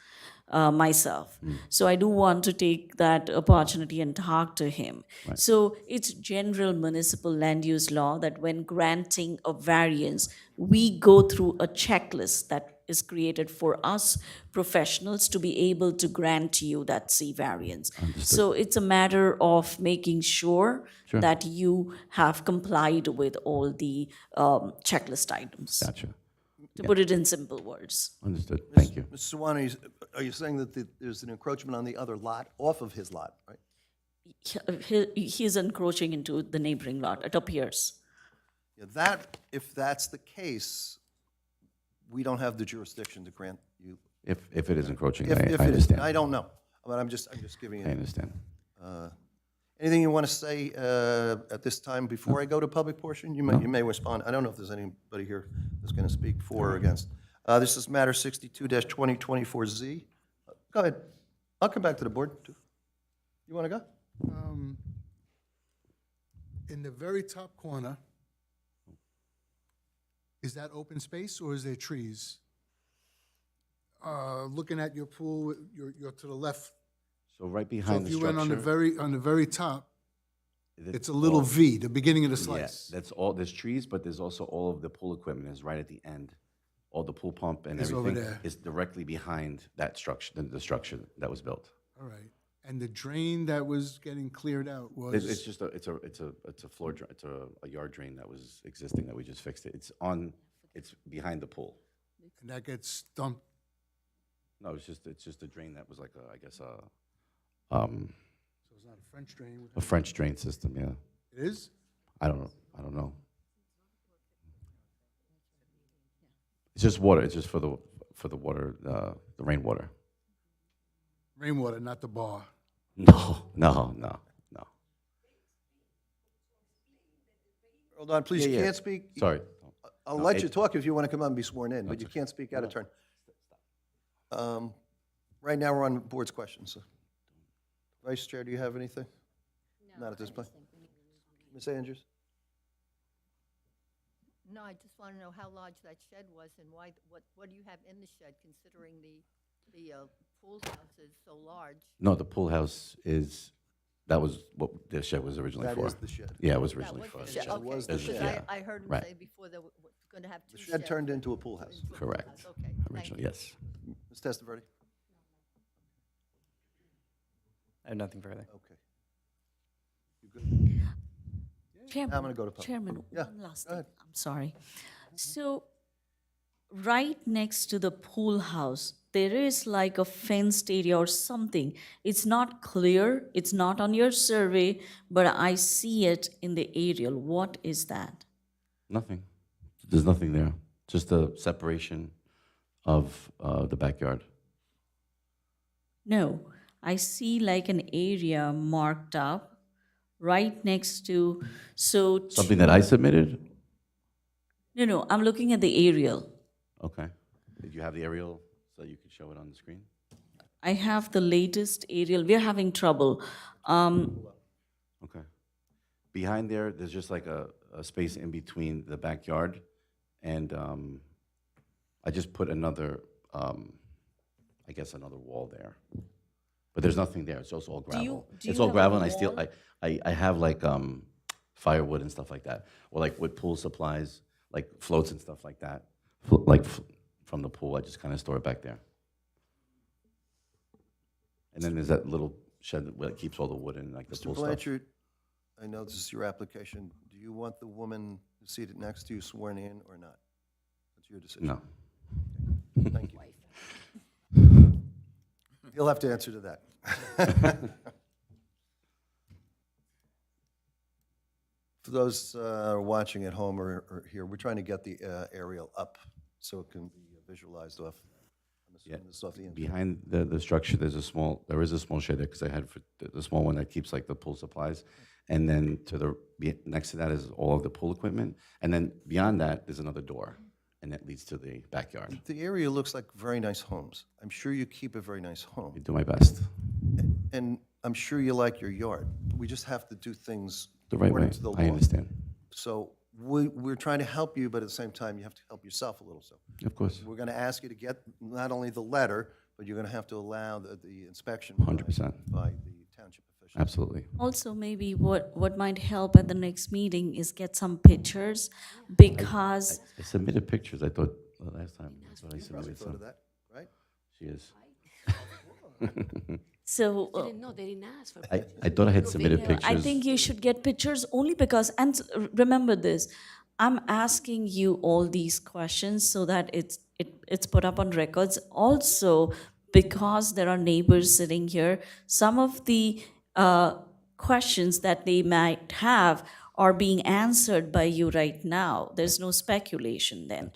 myself. So I do want to take that opportunity and talk to him. So it's general municipal land use law that when granting a variance, we go through a checklist that is created for us professionals to be able to grant you that C variance. So it's a matter of making sure that you have complied with all the checklist items. Gotcha. To put it in simple words. Understood. Thank you. Mr. Sawani, are you saying that there's an encroachment on the other lot, off of his lot, right? He is encroaching into the neighboring lot, it appears. Yeah, that, if that's the case, we don't have the jurisdiction to grant you. If it is encroaching, If I it is, understand. I don't know, but I'm just giving I you. understand. Anything you want to say at this time before I go to public portion? You may respond. I don't know if there's anybody here that's going to speak for or against. This is matter 62-2024Z. Go ahead. I'll come back to the board, too. You want to go? In the very top corner, is that open space or is there trees? Looking at your pool, you're to the left. So right So behind if the you structure. went on the very top, it's a little V, the beginning of the Yeah, slice. that's all, there's trees, but there's also all of the pool equipment is right at the end. All the pool pump and Is over everything there. is directly behind that structure, the structure that was built. All right. And the drain that was getting cleared out It's was, just it's a floor drain, it's a yard drain that was existing that we just fixed it. It's behind the pool. and that gets dumped. No, it's just a drain that was like I guess So it's not a French drain. a French drain system, yeah. It is? I don't know. It's just water, it's just for the water, the rainwater. Rainwater, not the bar. No. Hold on, please. You Yeah. can't speak. Sorry. I'll No, let it- you talk if you want to come on and be sworn in, but That's you okay. can't speak out of turn. Right now, we're on board's questions. So. Vice Chair, do you have anything? Not at this point. Ms. Andrews? No, I just want to know how large that shed was and why, what do you have in the shed, considering the pool house is so large? No, the pool house that was what the shed was originally That for. is the shed. Yeah, it was That originally was for. the the shed, shed. okay, was the because shed. I heard him Right. say before that we're going to have two The sheds. shed turned into a pool house. Correct. Okay, thank Originally, you. yes. Ms. Testaverde? I have nothing further. Okay. You good? Chairman, I'm gonna go to public. Chairman, Yeah, one last go thing, ahead. I'm sorry. So, right next to the pool house, there is like a fenced area or something. It's not clear, it's not on your survey, but I see it in the aerial. What is that? Nothing. There's nothing there. Just a separation of the backyard. No, I see like an area marked up right next to, so. Something that I submitted? No, I'm looking at the aerial. Okay. Did you have the aerial so you could show it on the screen? I have the latest aerial. We're having trouble. Okay. Behind there's just like a space in between the backyard, and I just put another, I guess another wall there. But there's nothing there. It's also all gravel. do It's you all have a gravel, and wall? I have like firewood and stuff like that, or like with pool supplies, like floats and stuff like that. From the pool, I just kind of store it back there. And then there's that little shed that keeps all the wood and like the Mr. pool stuff. Blanchard, I know this is your application. Do you want the woman seated next to you sworn in or not? That's your decision. No. Thank you. You'll have to answer to that. For those watching at home or here, we're trying to get the aerial up so it can be visualized off. I'm assuming this is off the inside. Behind the structure, there is a small shed there because I had the small one that keeps like the pool supplies. And then next to that is all of the pool equipment. And then beyond that, there's another door, and that leads to the backyard. The area looks like very nice homes. I'm sure you keep a very nice I home. do my best. and I'm sure you like your yard. We just have to do things The right way, according to the law. I understand. So we're trying to help you, but at the same time, you have to help yourself a little, so. Of course, We're going to ask you to get not only the letter, but you're going to have to allow the inspection 100%. by the township officials. Absolutely. Also, maybe what might help at the next meeting is get some pictures, because I submitted pictures, I thought, last time. I thought I You probably submitted thought of some. that, right? She is. so. No, they didn't ask for. I thought I had submitted pictures. I think you should get pictures only because, and remember this, I'm asking you all these questions so that it's put up on records. Also, because there are neighbors sitting here, some of the questions that they might have are being answered by you right now. There's no speculation then.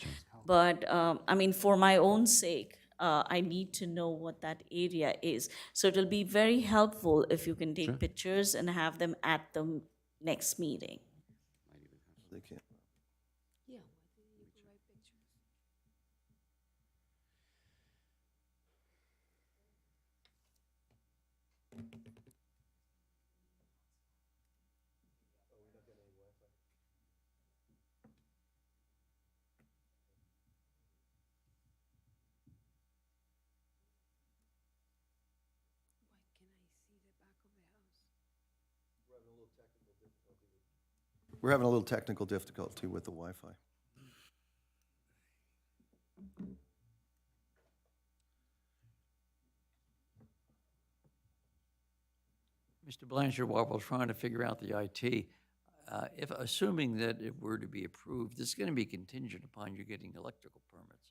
But, I mean, for my own sake, I need to know what that area is. So it'll be very helpful if you can take pictures and have them at the next meeting. They can't. We're having a little technical difficulty with the Wi-Fi. Mr. Blanchard, while we're trying to figure out the IT, if, assuming that it were to be approved, this is going to be contingent upon you getting electrical permits.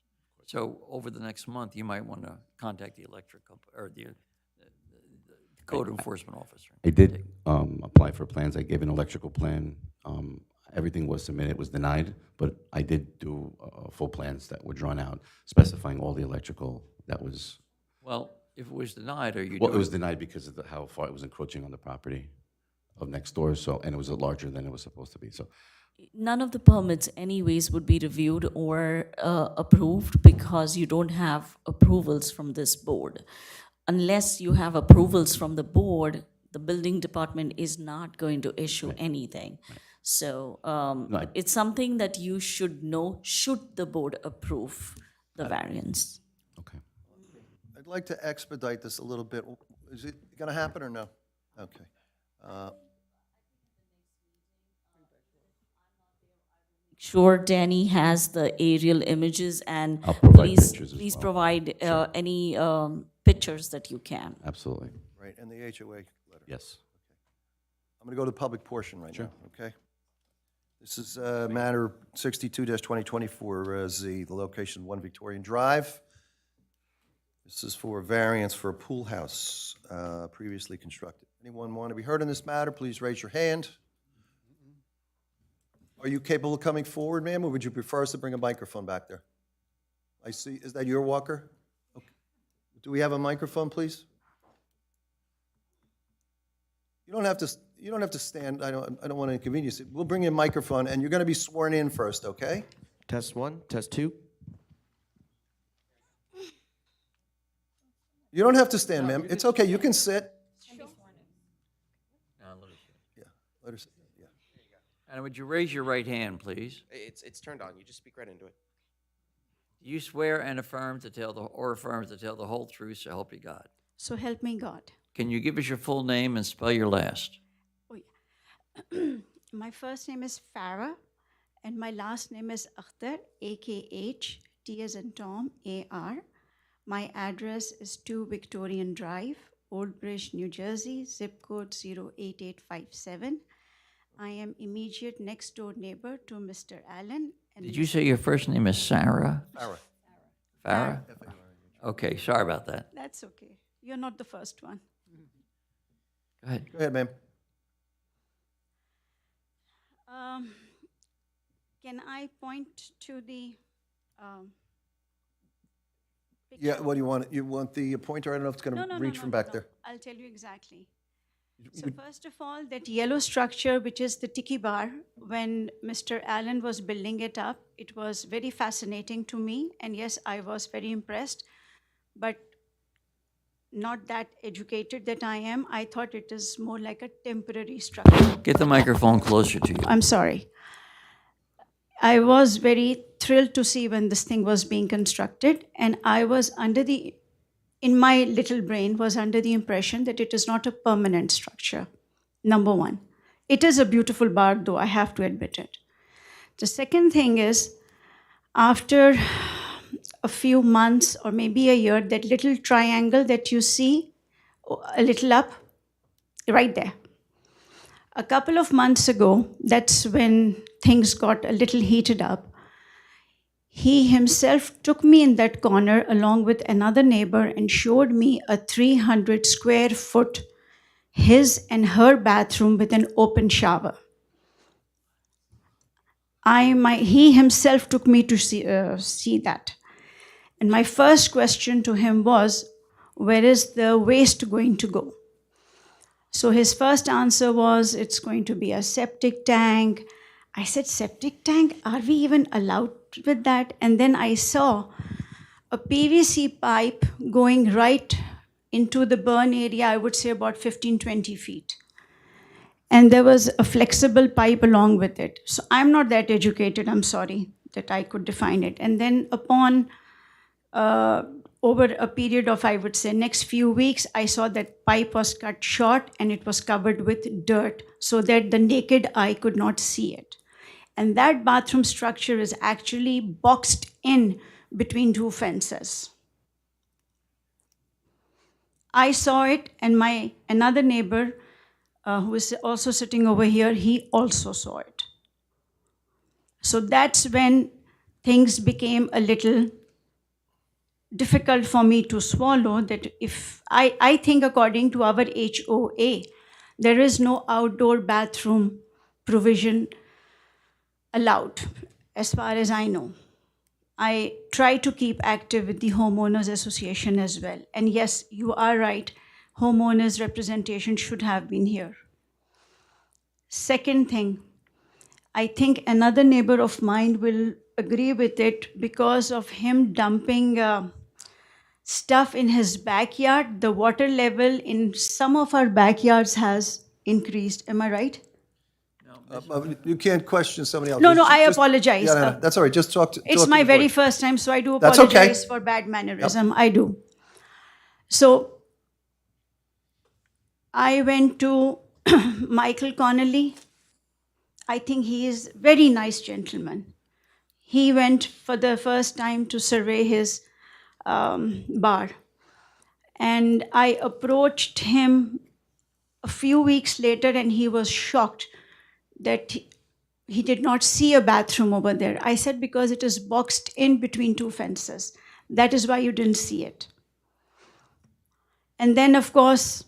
So over the next month, you might want to contact the electric or the code enforcement officer. I did apply for plans. I gave an electrical plan. Everything was submitted, was denied, but I did do full plans that were drawn out, specifying all the electrical that was, Well, if it was denied, are you well, it doing? was denied because of how far it was encroaching on the property of next door, so, and it was larger than it was supposed to be, so. None of the permits anyways would be reviewed or approved because you don't have approvals from this board. Unless you have approvals from the board, the building department is not going to issue anything. So it's something that you should know, should the board approve the variance. Okay. I'd like to expedite this a little bit. Is it going to happen or no? Okay. Sure, Danny has the aerial images, and I'll provide please, pictures as please well. provide any pictures that you can. Absolutely. Right, and the HOA letter. Yes. I'm going to go to the public portion right now, okay? This is matter 62-2024, the location 1 Victorian Drive. This is for a variance for a pool house previously constructed. Anyone want to be heard on this matter, please raise your hand. Are you capable of coming forward, ma'am, or would you prefer us to bring a microphone back there? I see, is that your walker? Okay. Do we have a microphone, please? You don't have to stand, I don't want to inconvenience you. We'll bring you a microphone, and you're going to be sworn in first, okay? Test 1, test 2. You don't have to stand, ma'am. It's okay, you can sit. Yeah, let her sit, yeah. And would you raise your right hand, please? It's turned on. You just speak right into it. Do you swear and affirm to tell the whole truth, so help you God? So help me God. Can you give us your full name and spell your last? Oh, yeah. My first name is Farah, and my last name is Akhtar, A-K-H, T as in Tom, A-R. My address is 2 Victorian Drive, Old Bridge, New Jersey, zip code 08857. I am immediate next door neighbor to Mr. Allen. And Did you say your first name is Sarah? Farah. Farah? Okay, sorry about that. That's okay. You're not the first one. Go ahead. Go ahead, ma'am. Can I point to the picture? Yeah, what do you want? You want the pointer? I don't know if it's going to reach from back there. I'll tell you exactly. So first of all, that yellow structure, which is the tiki bar, when Mr. Allen was building it up, it was very fascinating to me. And yes, I was very impressed. But not that educated that I am, I thought it is more like a temporary structure. Get the microphone closer to you. I'm sorry. I was very thrilled to see when this thing was being constructed, and I was in my little brain, was under the impression that it is not a permanent structure, number one. It is a beautiful bar, though, I have to admit it. The second thing is, after a few months or maybe a year, that little triangle that you see a little up, right there. A couple of months ago, that's when things got a little heated up. He himself took me in that corner along with another neighbor and showed me a 300 square foot, his and her bathroom with an open shower. He himself took me to see that. And my first question to him was, where is the waste going to go? So his first answer was, it's going to be a septic tank. I said, septic tank? Are we even allowed with that? And then I saw a PVC pipe going right into the burn area, I would say about 15, 20 feet. And there was a flexible pipe along with it. So I'm not that educated, I'm sorry, that I could define it. And then upon, over a period of, I would say, next few weeks, I saw that pipe was cut short and it was covered with dirt so that the naked eye could not see it. And that bathroom structure is actually boxed in between two fences. I saw it, and another neighbor who is also sitting over here, he also saw it. So that's when things became a little difficult for me to swallow, that if I think according to our HOA, there is no outdoor bathroom provision allowed, as far as I know. I try to keep active with the homeowners association as well. And yes, you are right, homeowners representation should have been here. Second thing, I think another neighbor of mine will agree with it, because of him dumping stuff in his backyard, the water level in some of our backyards has increased. Am I right? You can't question somebody else. No, Just- I just- apologize. Yeah, no, that's all right, just talk to. It's talk to my the very board. first time, so I do That's okay. apologize for bad mannerism. I do. So I went to Michael Connolly. I think he is a very nice gentleman. He went for the first time to survey his bar. And I approached him a few weeks later, and he was shocked that he did not see a bathroom over there. I said, because it is boxed in between two fences. That is why you didn't see it. And then, of course,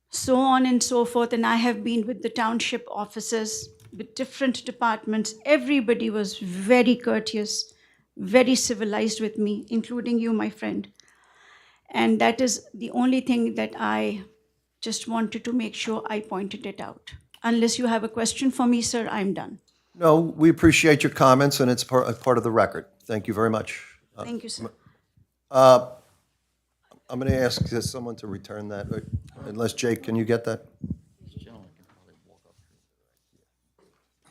so on and so forth. And I have been with the township offices, with different departments. Everybody was very courteous, very civilized with me, including you, my friend. And that is the only thing that I just wanted to make sure I pointed it out. Unless you have a question for me, sir, I'm done. No, we appreciate your comments, and it's part of the record. Thank you very much. Thank you, sir. I'm going to ask someone to return that, unless Jake, can you get that?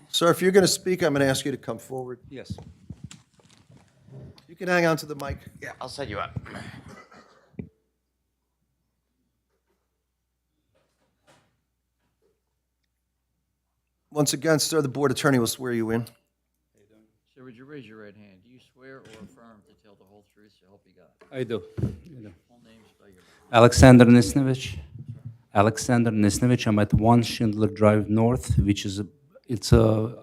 Sir, if you're going to speak, I'm going to ask you to come forward. Yes. You can hang on to the mic. Yeah, I'll set you up. Once again, sir, the board attorney will swear you in. Sir, would you raise your right hand? Do you swear or affirm to tell the whole truth, so help you God? I do. Full name, spell your last. Alexander Nisnevich. Alexander Nisnevich. I'm at 1 Schindler Drive North, which is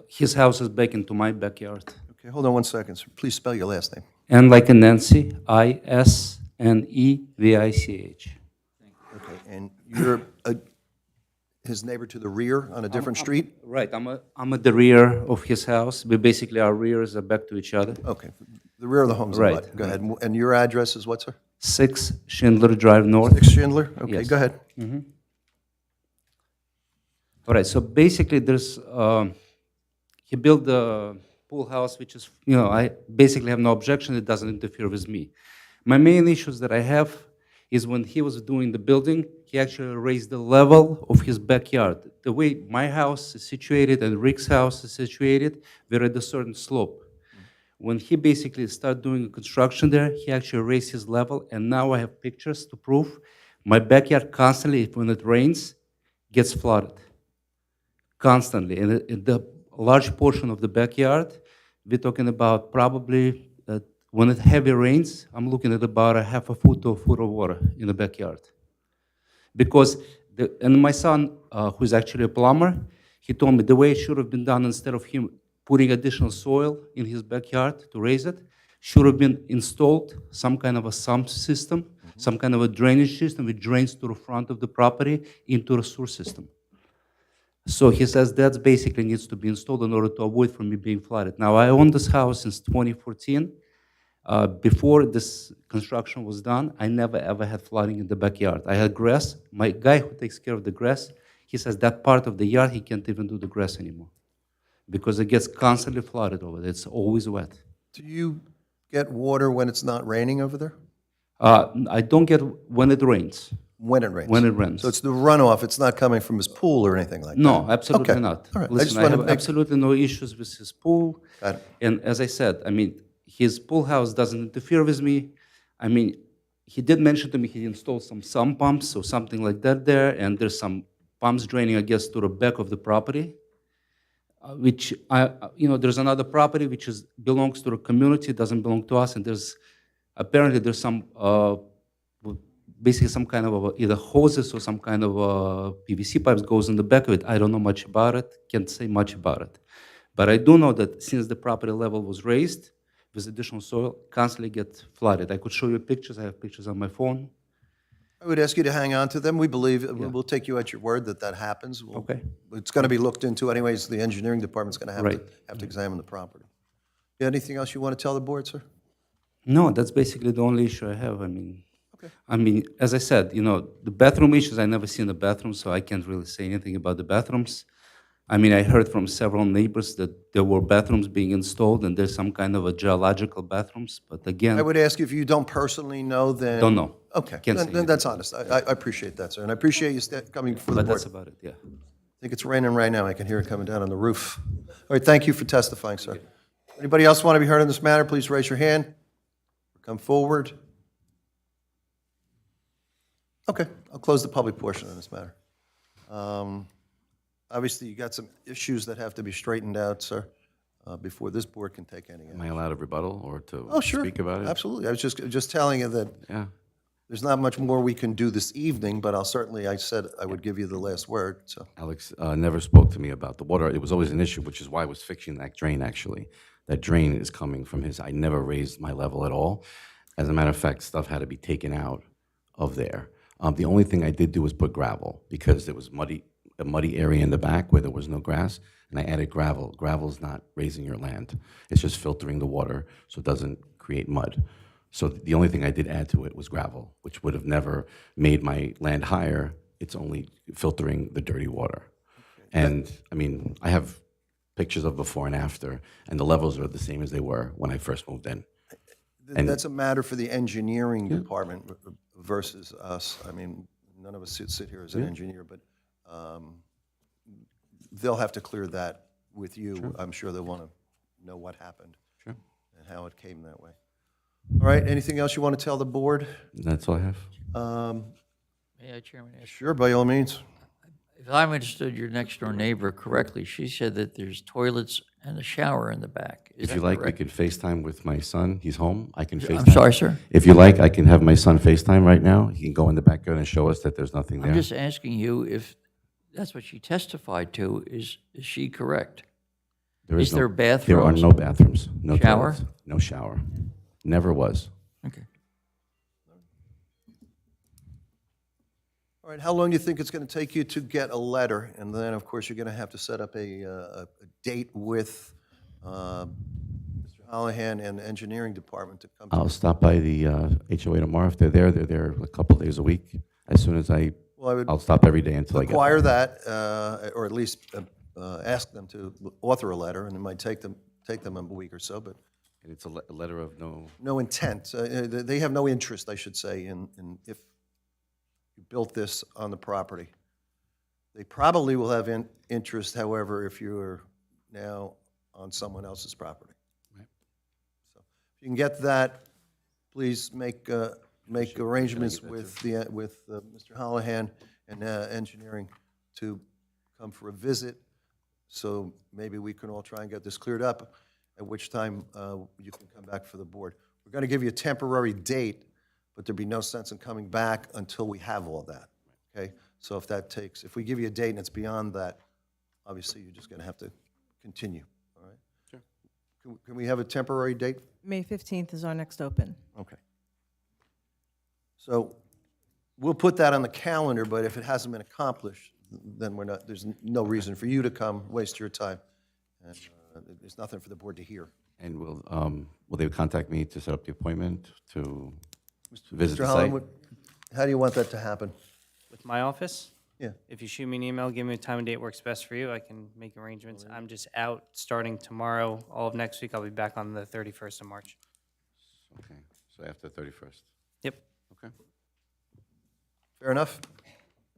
his house is back into my backyard. Okay, hold on one second, sir. Please spell your last name. And like in Nancy, ISNEVICH. Okay, and you're his neighbor to the rear on a different street? Right, I'm at the rear of his house. Our rears are back to each other. Okay, the rear of the home's Right. right. Go ahead. And your address is what, sir? 6 Schindler Drive North. 6 Schindler? Okay, Yes. go ahead. All right, so basically he built the pool house, which is, I basically have no objection. It doesn't interfere with me. My main issues that I have is when he was doing the building, he actually raised the level of his backyard. The way my house is situated and Rick's house is situated, we're at a certain slope. When he basically started doing construction there, he actually raised his level, and now I have pictures to prove my backyard constantly, when it rains, gets flooded. Constantly. And the large portion of the backyard, we're talking about probably, when it heavy rains, I'm looking at about a half a foot to a foot of water in the backyard. Because, and my son, who's actually a plumber, he told me the way it should have been done, instead of him putting additional soil in his backyard to raise it, should have been installed some kind of a sump system, some kind of a drainage system which drains to the front of the property into the sewer system. So he says that basically needs to be installed in order to avoid from me being flooded. Now, I own this house since 2014. Before this construction was done, I never ever had flooding in the backyard. I had grass. My guy who takes care of the grass, he says that part of the yard, he can't even do the grass anymore because it gets constantly flooded over there. It's always wet. Do you get water when it's not raining over there? I don't get when it rains. When it rains? When it rains. So it's the runoff, it's not coming from his pool or anything like that? No, absolutely Okay. not. All right. Listen, I have absolutely no issues with his pool. Got it. And as I said, I mean, his pool house doesn't interfere with me. I mean, he did mention to me he installed some sump pumps or something like that there, and there's some pumps draining, I guess, to the back of the property, which, there's another property which belongs to the community, doesn't belong to us, and apparently there's some, basically some kind of either hoses or some kind of PVC pipes goes in the back of it. I don't know much about it, can't say much about it. But I do know that since the property level was raised, with additional soil, constantly get flooded. I could show you pictures. I have pictures on my phone. I would ask you to hang on to them. We believe, we'll take you at your word that happens. Okay. It's going to be looked into anyways. The engineering department's going to have to examine the property. You have anything else you want to tell the board, sir? No, that's basically the only issue I have. I mean, as I said, the bathroom issues, I never seen the bathroom, so I can't really say anything about the bathrooms. I mean, I heard from several neighbors that there were bathrooms being installed and there's some kind of a geological bathrooms, but again. I would ask you if you don't personally know, then. Don't know. Okay, Can't say then that's honest. I appreciate that, sir, and I appreciate you coming before the But board. that's about it, yeah. I think it's raining right now. I can hear it coming down on the roof. All right, thank you for testifying, sir. Anybody else want to be heard on this matter? Please raise your hand. Come forward. Okay, I'll close the public portion on this matter. Obviously, you got some issues that have to be straightened out, sir, before this board can take any action. Am I allowed a rebuttal or to Oh, sure. speak about it? Absolutely. I was just telling you that Yeah. there's not much more we can do this evening, but I said I would give you the last word, so. Alex never spoke to me about the water. It was always an issue, which is why I was fixing that drain, actually. That drain is coming from I never raised my level at all. As a matter of fact, stuff had to be taken out of there. The only thing I did do was put gravel because there was a muddy area in the back where there was no grass, and I added gravel. Gravel's not raising your land. It's just filtering the water so it doesn't create mud. So the only thing I did add to it was gravel, which would have never made my land higher. It's only filtering the dirty water. And, I mean, I have pictures of before and after, and the levels are the same as they were when I first moved in. And That's a matter for the engineering department versus us. I mean, none of us sit here as an engineer, but they'll have to clear that with you. Sure. I'm sure they'll want to know what happened Sure. and how it came that way. All right, anything else you want to tell the board? That's all I have. May I, Chairman, ask? Sure, by all means. If I understood your next-door neighbor correctly, she said that there's toilets and a shower in the back. Is If you that like, we correct? could FaceTime with my son. He's home. I can FaceTime. I'm sorry, sir? If you like, I can have my son FaceTime right now. He can go in the backyard and show us that there's nothing there. I'm just asking you if that's what she testified to. Is she correct? Is there bathrooms? There are no bathrooms, no Shower? toilets, no shower. Never was. Okay. All right, how long do you think it's going to take you to get a letter? And then, of course, you're going to have to set up a date with Mr. Holohan and the engineering department to come. I'll stop by the HOA tomorrow. If they're there a couple days a week. As soon as I'll stop every day until I get Require that, or at least ask them to author a letter, and it might take them a week or so, but. And it's a letter of no. No intent. They have no interest, I should say, in if You built this on the property. They probably will have interest, however, if you're now on someone else's property. Right. So if you can get that, please make arrangements that with Mr. Holohan and engineering to come for a visit, so maybe we can all try and get this cleared up, at which time you can come back for the board. We're going to give you a temporary date, but there'd be no sense in coming back until we have all that, okay? So if we give you a date and it's beyond that, obviously, you're just going to have to continue, all right? Sure. Can we have a temporary date? May 15th is our next open. Okay. So we'll put that on the calendar, but if it hasn't been accomplished, then there's no reason for you to come, waste your time. And there's nothing for the board to hear. And will they contact me to set up the appointment to visit Mr. the site? Holland, how do you want that to happen? With my office? Yeah. If you shoot me an email, give me a time and date works best for you, I can make arrangements. I'm just out starting tomorrow, all of next week. I'll be back on the 31st of March. Okay, so after 31st. Yep. Okay. Fair enough?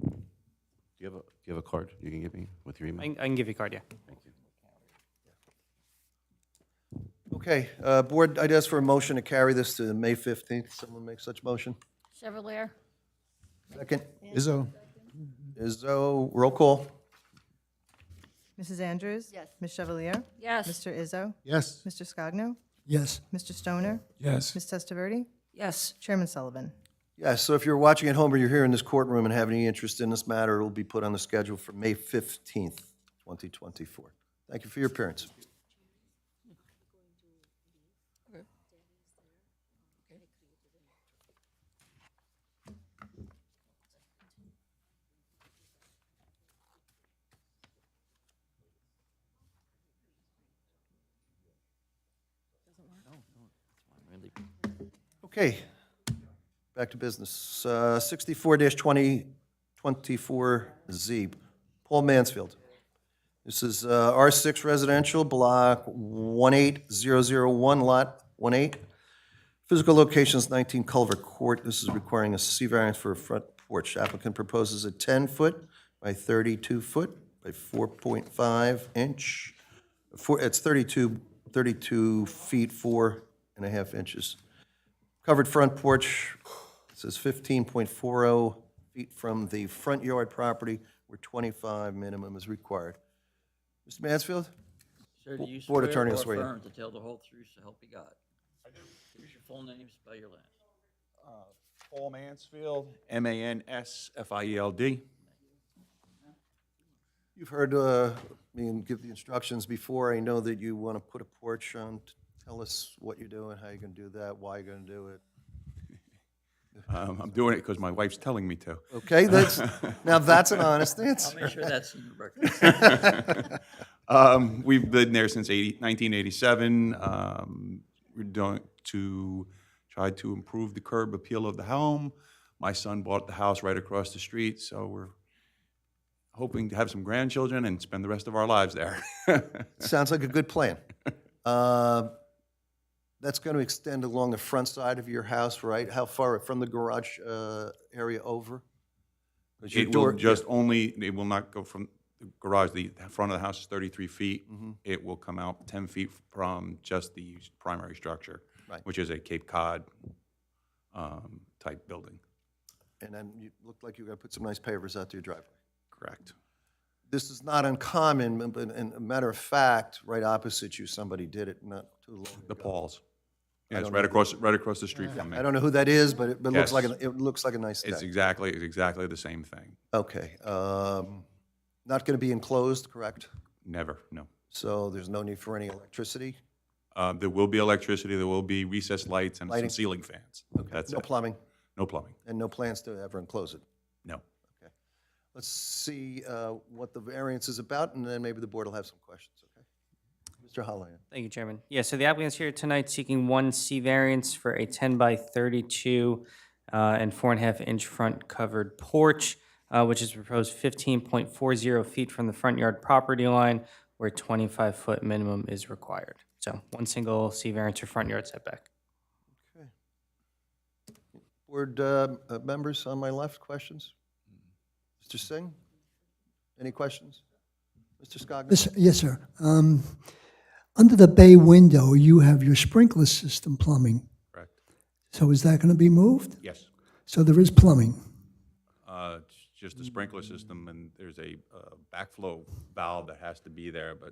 Do you have a card you can give me with your email? I can give you a card, yeah. Thank you. Okay, board, I'd ask for a motion to carry this to May 15th. Someone make such motion? Chevalier? Second? Izzo? Izzo, roll call? Mrs. Andrews? Yes. Ms. Chevalier? Yes. Mr. Izzo? Yes. Mr. Scogno? Yes. Mr. Stoner? Yes. Ms. Testaverde? Yes. Chairman Sullivan? Yes, so if you're watching at home or you're here in this courtroom and have any interest in this matter, it will be put on the schedule for May 15th, 2024. Thank you for your appearance. Okay, back to business. 64-2024Z, Paul Mansfield. This is R6 Residential, Block 18001, Lot 18. Physical location is 19 Culver Court. This is requiring a C variance for a front porch. Applicant proposes a 10-foot by 32-foot by 4.5 inch. It's 32 feet, 4.5 inches. Covered front porch, it says 15.40 feet from the front yard property, where 25 minimum is required. Mr. Mansfield? Sir, do you Board swear Attorney or will swear you. affirm to tell the whole truth, so help you God? I do. Here's your full name, spell your last. Paul Mansfield, Mansfield. You've heard me give the instructions before. I know that you want to put a porch on. Tell us what you're doing, how you're going to do that, why you're going to do it. I'm doing it because my wife's telling me to. Okay, now that's an honest answer. I'll make sure that's in your record. We've been there since 1987. We're doing to try to improve the curb appeal of the home. My son bought the house right across the street, so we're hoping to have some grandchildren and spend the rest of our lives there. Sounds like a good plan. That's going to extend along the front side of your house, right? How far from the garage area over? 'Cause your It will door- it will not go from the garage. The front of the house is 33 feet. It will come out 10 feet from just the primary structure, Right. which is a Cape Cod type building. And then you looked like you were going to put some nice pavers out to your driveway. Correct. This is not uncommon, but in a matter of fact, right opposite you, somebody did it not too long ago. The Pauls. I Yeah, it's don't right know. across the street from me. I don't know who that is, but it looks Yes. like, it looks like a nice It's day. exactly the same thing. Okay. Not going to be enclosed, correct? Never, no. So there's no need for any electricity? There will be electricity, there will be recessed lights and some Lighting. ceiling fans. That's No it. plumbing? No plumbing, And no plans to ever enclose it? no. Okay. Let's see what the variance is about, and then maybe the board will have some questions, okay? Mr. Holland. Thank you, Chairman. Yeah, so the applicant's here tonight seeking one C variance for a 10 by 32 and 4.5 inch front covered porch, which is proposed 15.40 feet from the front yard property line, where 25-foot minimum is required. So one single C variance for front yard setback. Okay. Board members on my left, questions? Mr. Singh? Any questions? Mr. Scogno? Yes, sir. Under the bay window, you have your sprinkler system plumbing. Correct. So is that going to be moved? Yes. So there is plumbing. It's just a sprinkler system, and there's a backflow valve that has to be there, but,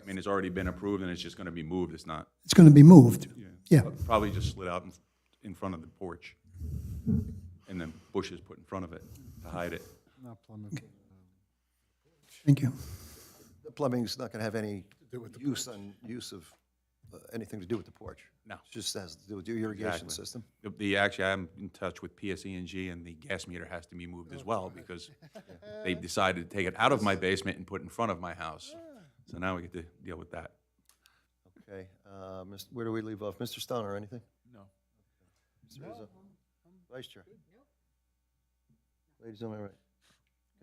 I mean, it's already been approved, and it's just going to be moved. It's not. It's going to be moved. Yeah. Probably just slid out in front of the porch, and then bushes put in front of it to hide it. Not plumbing. Thank you. The plumbing's not going to have any use of anything to do with the porch. No. It just has to do with your irrigation Exactly. system. Actually, I'm in touch with PSE&G, and the gas meter has to be moved as well, because they've decided to take it out of my basement and put it in front of my house. So now we get to deal with that. Okay, where do we leave off? Mr. Stoner, anything? No. Mr. Rizzo? Vice Chair? Ladies on my right.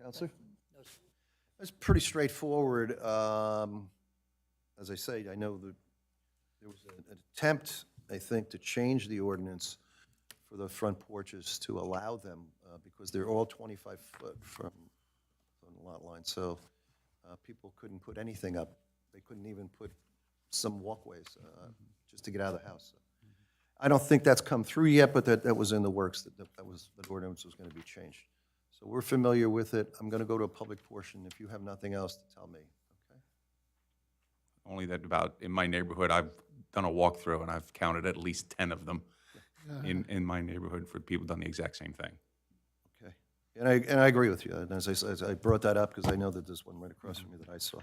Counselor? It's pretty straightforward. As I say, I know that there was an attempt, I think, to change the ordinance for the front porches to allow them, because they're all 25 foot from the lot line, so people couldn't put anything up. They couldn't even put some walkways just to get out of the house. I don't think that's come through yet, but that was in the works, that ordinance was going to be changed. So we're familiar with it. I'm going to go to a public portion if you have nothing else to tell me. Only that about, in my neighborhood, I've done a walkthrough, and I've counted at least 10 of them in my neighborhood for people done the exact same thing. Okay. And I agree with you. And as I said, I brought that up because I know that there's one right across from me that I saw.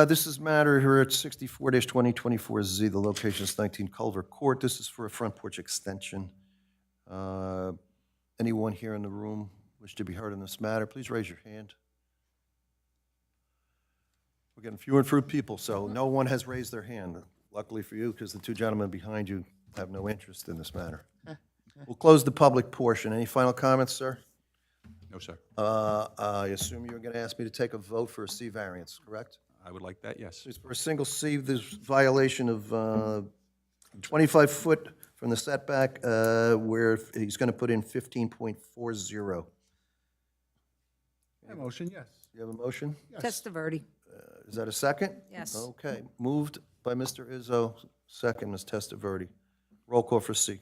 This is matter here at 64-2024Z. The location is 19 Culver Court. This is for a front porch extension. Anyone here in the room wish to be heard on this matter, please raise your hand. We're getting fewer and fewer people, so no one has raised their hand. Luckily for you, because the two gentlemen behind you have no interest in this matter. We'll close the public portion. Any final comments, sir? No, sir. I assume you're going to ask me to take a vote for a C variance, correct? I would like that, yes. For a single C, there's violation of 25 foot from the setback, where he's going to put in 15.40. Motion, yes. You have a motion? Testaverde. Is that a second? Yes. Okay, moved by Mr. Izzo, second, Ms. Testaverde. Roll call for C.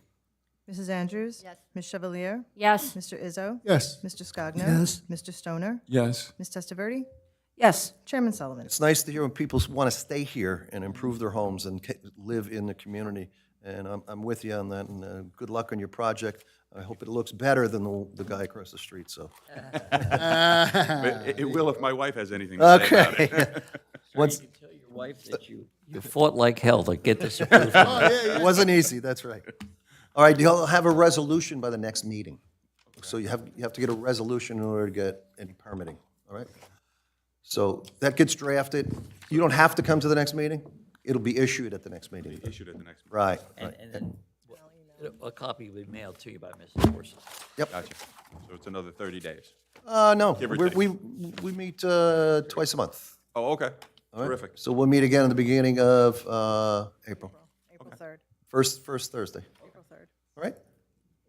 Mrs. Andrews? Yes. Ms. Chevalier? Yes. Mr. Izzo? Yes. Mr. Scogno? Yes. Mr. Stoner? Yes. Ms. Testaverde? Yes. Chairman Sullivan? It's nice to hear when people want to stay here and improve their homes and live in the community, and I'm with you on that, and good luck on your project. I hope it looks better than the guy across the street, so. But it will if my wife has anything to say about Okay. it. Once, You can tell your wife that you fought like hell to get this approved. it wasn't easy, that's right. All right, you'll have a resolution by the next meeting. So you have to get a resolution in order to get any permitting, all right? So that gets drafted. You don't have to come to the next meeting. It'll be issued at the next meeting. Issued at the next. Right, And right. then a copy will be mailed to you by Mrs. Horses. Yep. Gotcha. So it's another 30 days. No, Give or we take. we meet twice a month. Oh, okay. All right? Terrific. So we'll meet again in the beginning of April. April 3rd. First Thursday. April 3rd. All right?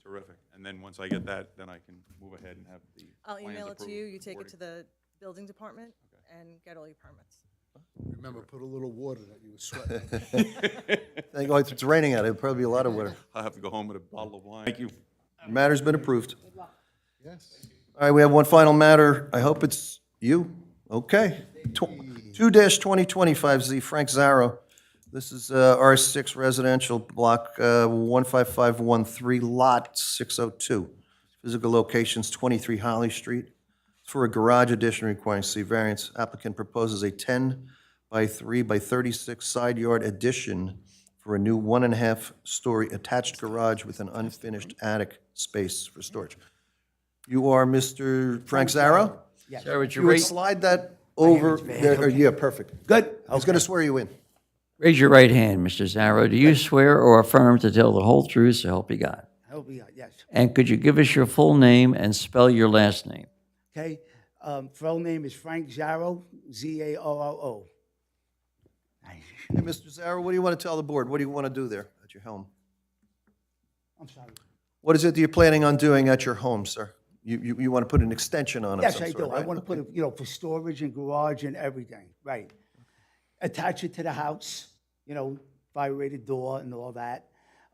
Terrific. And then once I get that, then I can move ahead and have the I'll plans email it to approved, you. You take it recorded. to the building department and get all your permits. Remember, put a little water that you were sweating. Thank you. It's raining out. It'll probably be a lot of water. I'll have to go home with a bottle of wine. Thank you. Matter's been approved. Yes. All right, we have one final matter. I hope it's you. Okay. 2-2025Z, Frank Zarro. This is R6 Residential Block 15513, Lot 602. Physical locations 23 Holly Street. It's for a garage addition requiring C variance. Applicant proposes a 10 by 3 by 36 side yard addition for a new 1.5-story attached garage with an unfinished attic space for storage. You are Mr. Frank Zarro? Sir, would You you would raise, slide that over there. Yeah, perfect. Good. I was going to swear you in. raise your right hand, Mr. Zarro. Do you swear or affirm to tell the whole truth, so help you God? Help me out, yes. And could you give us your full name and spell your last name? Okay, full name is Frank Zarro, Z-A-R-R-O. Hey, Mr. Zarro, what do you want to tell the board? What do you want to do there at your home? I'm sorry. What is it that you're planning on doing at your home, sir? You want to put an extension on of Yes, some I sort, do. I right? want to put it, for storage and garage and everything, right. Attach it to the house, fire-rated door and all that.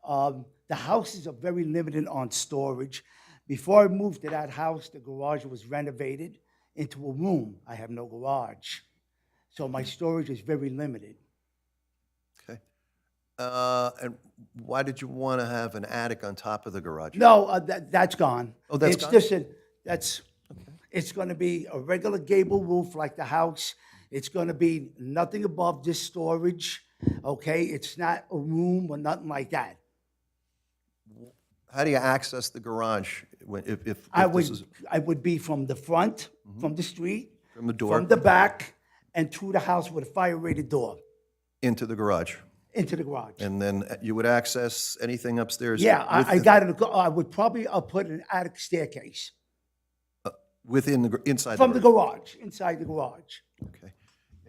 The houses are very limited on storage. Before I moved to that house, the garage was renovated into a room. I have no garage. So my storage is very limited. Okay. And why did you want to have an attic on top of the garage? No, that's gone. Oh, that's It's gone? just it's going to be a regular gable roof like the house. It's going to be nothing above this storage, okay? It's not a room or nothing like that. How do you access the garage if I this is would be from the front, from the street, from the door from the back, and to the house with a fire-rated door into the garage? into the garage. And then you would access anything upstairs? Yeah, with I the- got it. I would probably put an attic staircase Within inside from the the garage? garage, inside the garage. Okay.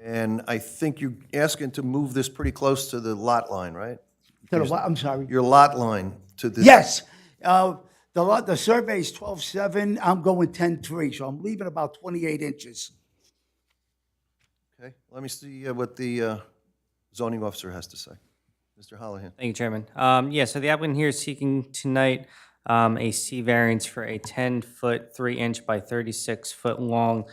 And I think you're asking to move this pretty close to the lot line, right? To the what? I'm sorry. Your lot line to this? Yes. The survey is 12.7. I'm going 10.3, so I'm leaving about 28 inches. Okay, let me see what the zoning officer has to say. Mr. Holohan. Thank you, Chairman. Yeah, so the applicant here is seeking tonight a C variance for a 10-foot, 3-inch by 36-foot long,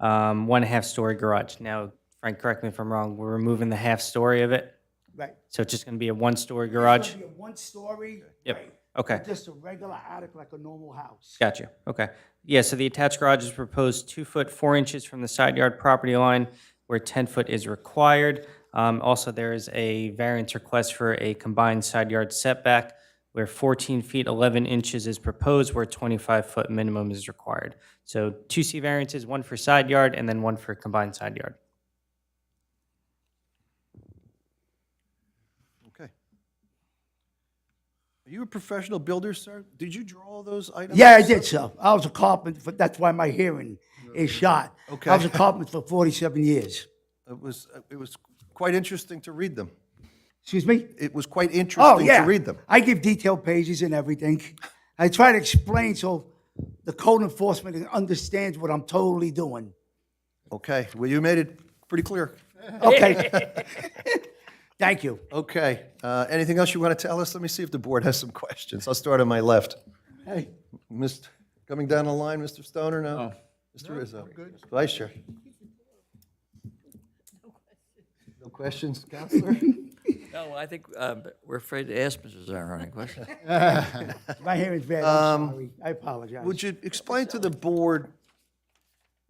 1.5-story garage. Now, Frank, correct me if I'm wrong, we're removing the half story of it? Right. So it's just going to be a 1-story garage? It's gonna be a one-story. Yep. Right. Okay. Just a regular attic like a normal house. Gotcha. Okay. Yeah, so the attached garage is proposed 2 foot 4 inches from the side yard property line where 10 foot is required. Also, there is a variance request for a combined side yard setback where 14 feet 11 inches is proposed where 25 foot minimum is required. So 2 C variances, one for side yard and then one for combined side yard. Okay. Are you a professional builder, sir? Did you draw all those items? Yeah, I did, sir. I was a carpenter. That's why my hearing is shot. Okay. I was a carpenter for 47 years. It was quite interesting to read them. Excuse me? It was quite Oh, interesting yeah. to read them. I give detailed pages and everything. I try to explain so the code enforcement understands what I'm totally doing. Okay, well, you made it pretty clear. Okay. Thank you. Okay, anything else you want to tell us? Let me see if the board has some questions. I'll start on my left. Hey. Coming down the line, Mr. Stoner, no? Mr. Rizzo? Vice Chair? No questions, Counselor? No, I think we're afraid to ask Mr. Zahran questions. My hearing's bad. I'm sorry. I apologize. Would you explain to the board,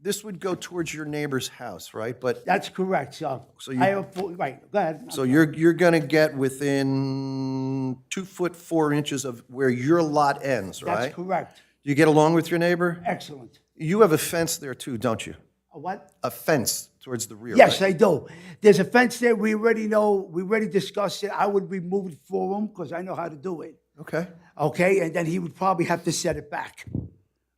this would go towards your neighbor's house, right? But That's correct, sir. So you- I have right, go ahead. so you're going to get within 2 foot 4 inches of where your lot ends, right? That's correct. You get along with your neighbor? Excellent. You have a fence there too, don't you? A what? A fence towards the rear, Yes, right? I do. There's a fence there. We already discussed it. I would remove it for him because I know how to do it. Okay, Okay, and then he would probably have to set it back.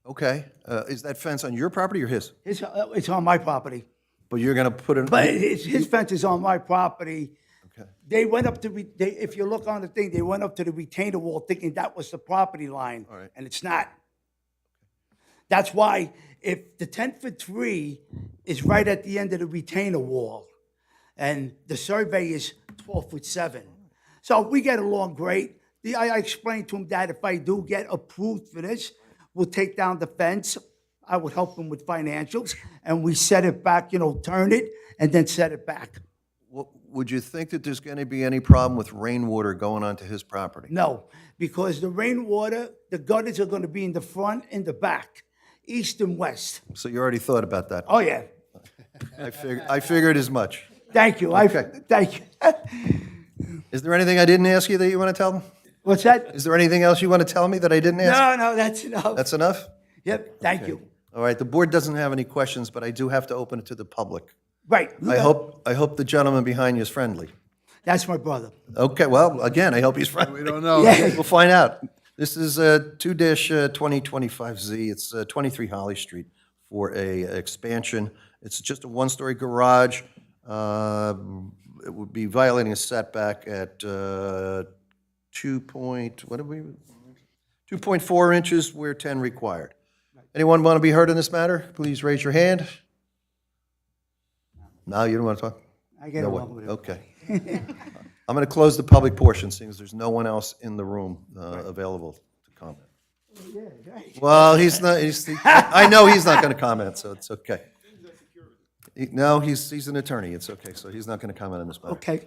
okay. Is that fence on your property or his? It's on my property. But you're going to put it... But his fence is on my property. Okay. They went up to, if you look on the thing, they went up to the retainer wall thinking that was the property line. All right. And it's not. That's why if the 10-foot-3 is right at the end of the retainer wall, and the survey is 12-foot-7. So we get along great. I explained to him that if I do get approved for this, we'll take down the fence. I would help him with financials, and we set it back, turn it, and then set it back. Would you think that there's going to be any problem with rainwater going onto his property? No, because the rainwater, the gutters are going to be in the front and the back, east and west. So you already thought about that? Oh, yeah. I figured as much. Thank you. Okay. Thank you. Is there anything I didn't ask you that you want to tell them? What's that? Is there anything else you want to tell me that I didn't ask? No, that's enough. That's enough? Yep, thank you. All right, the board doesn't have any questions, but I do have to open it to the public. Right. I hope the gentleman behind you is friendly. That's my brother. Okay, well, again, I hope he's friendly. We don't know. Yeah. We'll find out. This is 2-2025Z. It's 23 Holly Street for a expansion. It's just a one-story garage. It would be violating a setback at 2 point, what did we? 2.4 inches where 10 required. Anyone want to be heard in this matter? Please raise your hand. No, you don't want to talk? I get No along one. with it. Okay. I'm going to close the public portion, seeing as there's no one else in the room available to comment. Well, he's not, I know he's not going to comment, so it's okay. No, he's an attorney, it's okay, so he's not going to comment on this matter. Okay.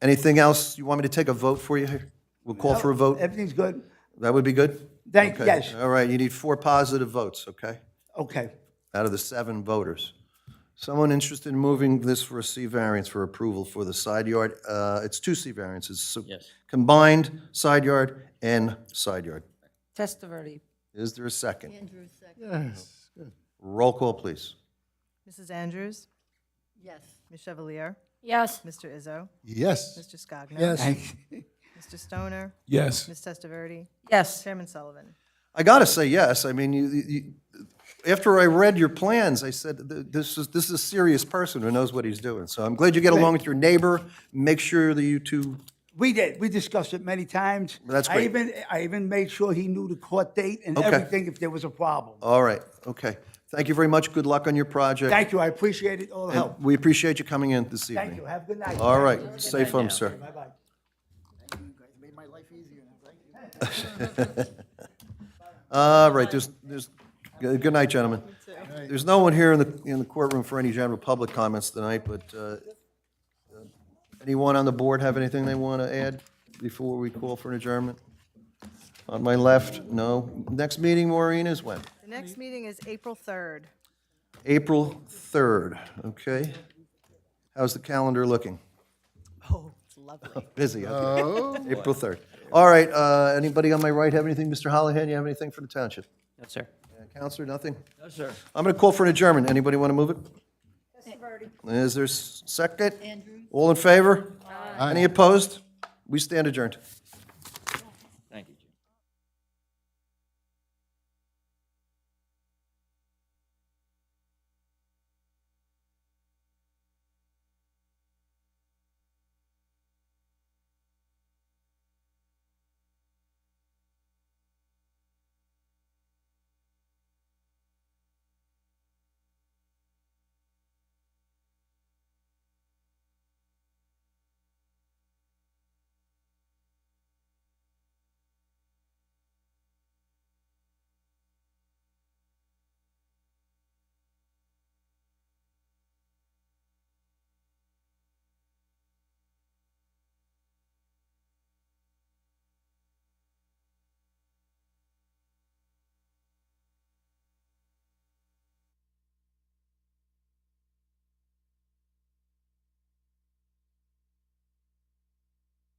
Anything else you want me to take a vote for you here? We'll call for a vote? Everything's good? That would be good? Okay. Yes. All right, you need 4 positive votes, okay? Okay. Out of the 7 voters. Someone interested in moving this for a C variance for approval for the side yard? It's 2 C variances. So Yes. combined side yard and side yard. Testaverde. Is there a second? Andrews, second. Yes. Good. Roll call, please. Mrs. Andrews? Yes. Ms. Chevalier? Yes. Mr. Izzo? Yes. Mr. Scogno? Yes. Mr. Stoner? Yes. Ms. Testaverde? Yes. Chairman Sullivan? I gotta say yes. I mean, after I read your plans, I said, this is a serious person who knows what he's doing. So I'm glad you get along with your neighbor. Make sure that you two, We did. We discussed it many times. That's great. I even made sure he knew the court date and Okay. everything if there was a problem. all right, okay. Thank you very much. Good luck on your project. Thank you. I appreciate it. All the And help. we appreciate you coming in this evening. Thank you. Have a good night. All right, safe home, sir. Bye-bye. Made my life easier. Thank you. All right, good night, gentlemen. There's no one here in the courtroom for any general public comments tonight, but anyone on the board have anything they want to add before we call for an adjournment? On my left, no. Next meeting, Maureen, is when? The next meeting is April 3rd. April 3rd, okay. How's the calendar looking? Oh, it's lovely. Busy, okay. Oh, April 3rd. All right, anybody on my right have anything? Mr. Holohan, you have anything for the township? Yes, sir. Counselor, nothing? No, sir. I'm going to call for an adjournment. Anybody want to move it? Is there a second? Andrews. All in favor? Any opposed? We stand adjourned.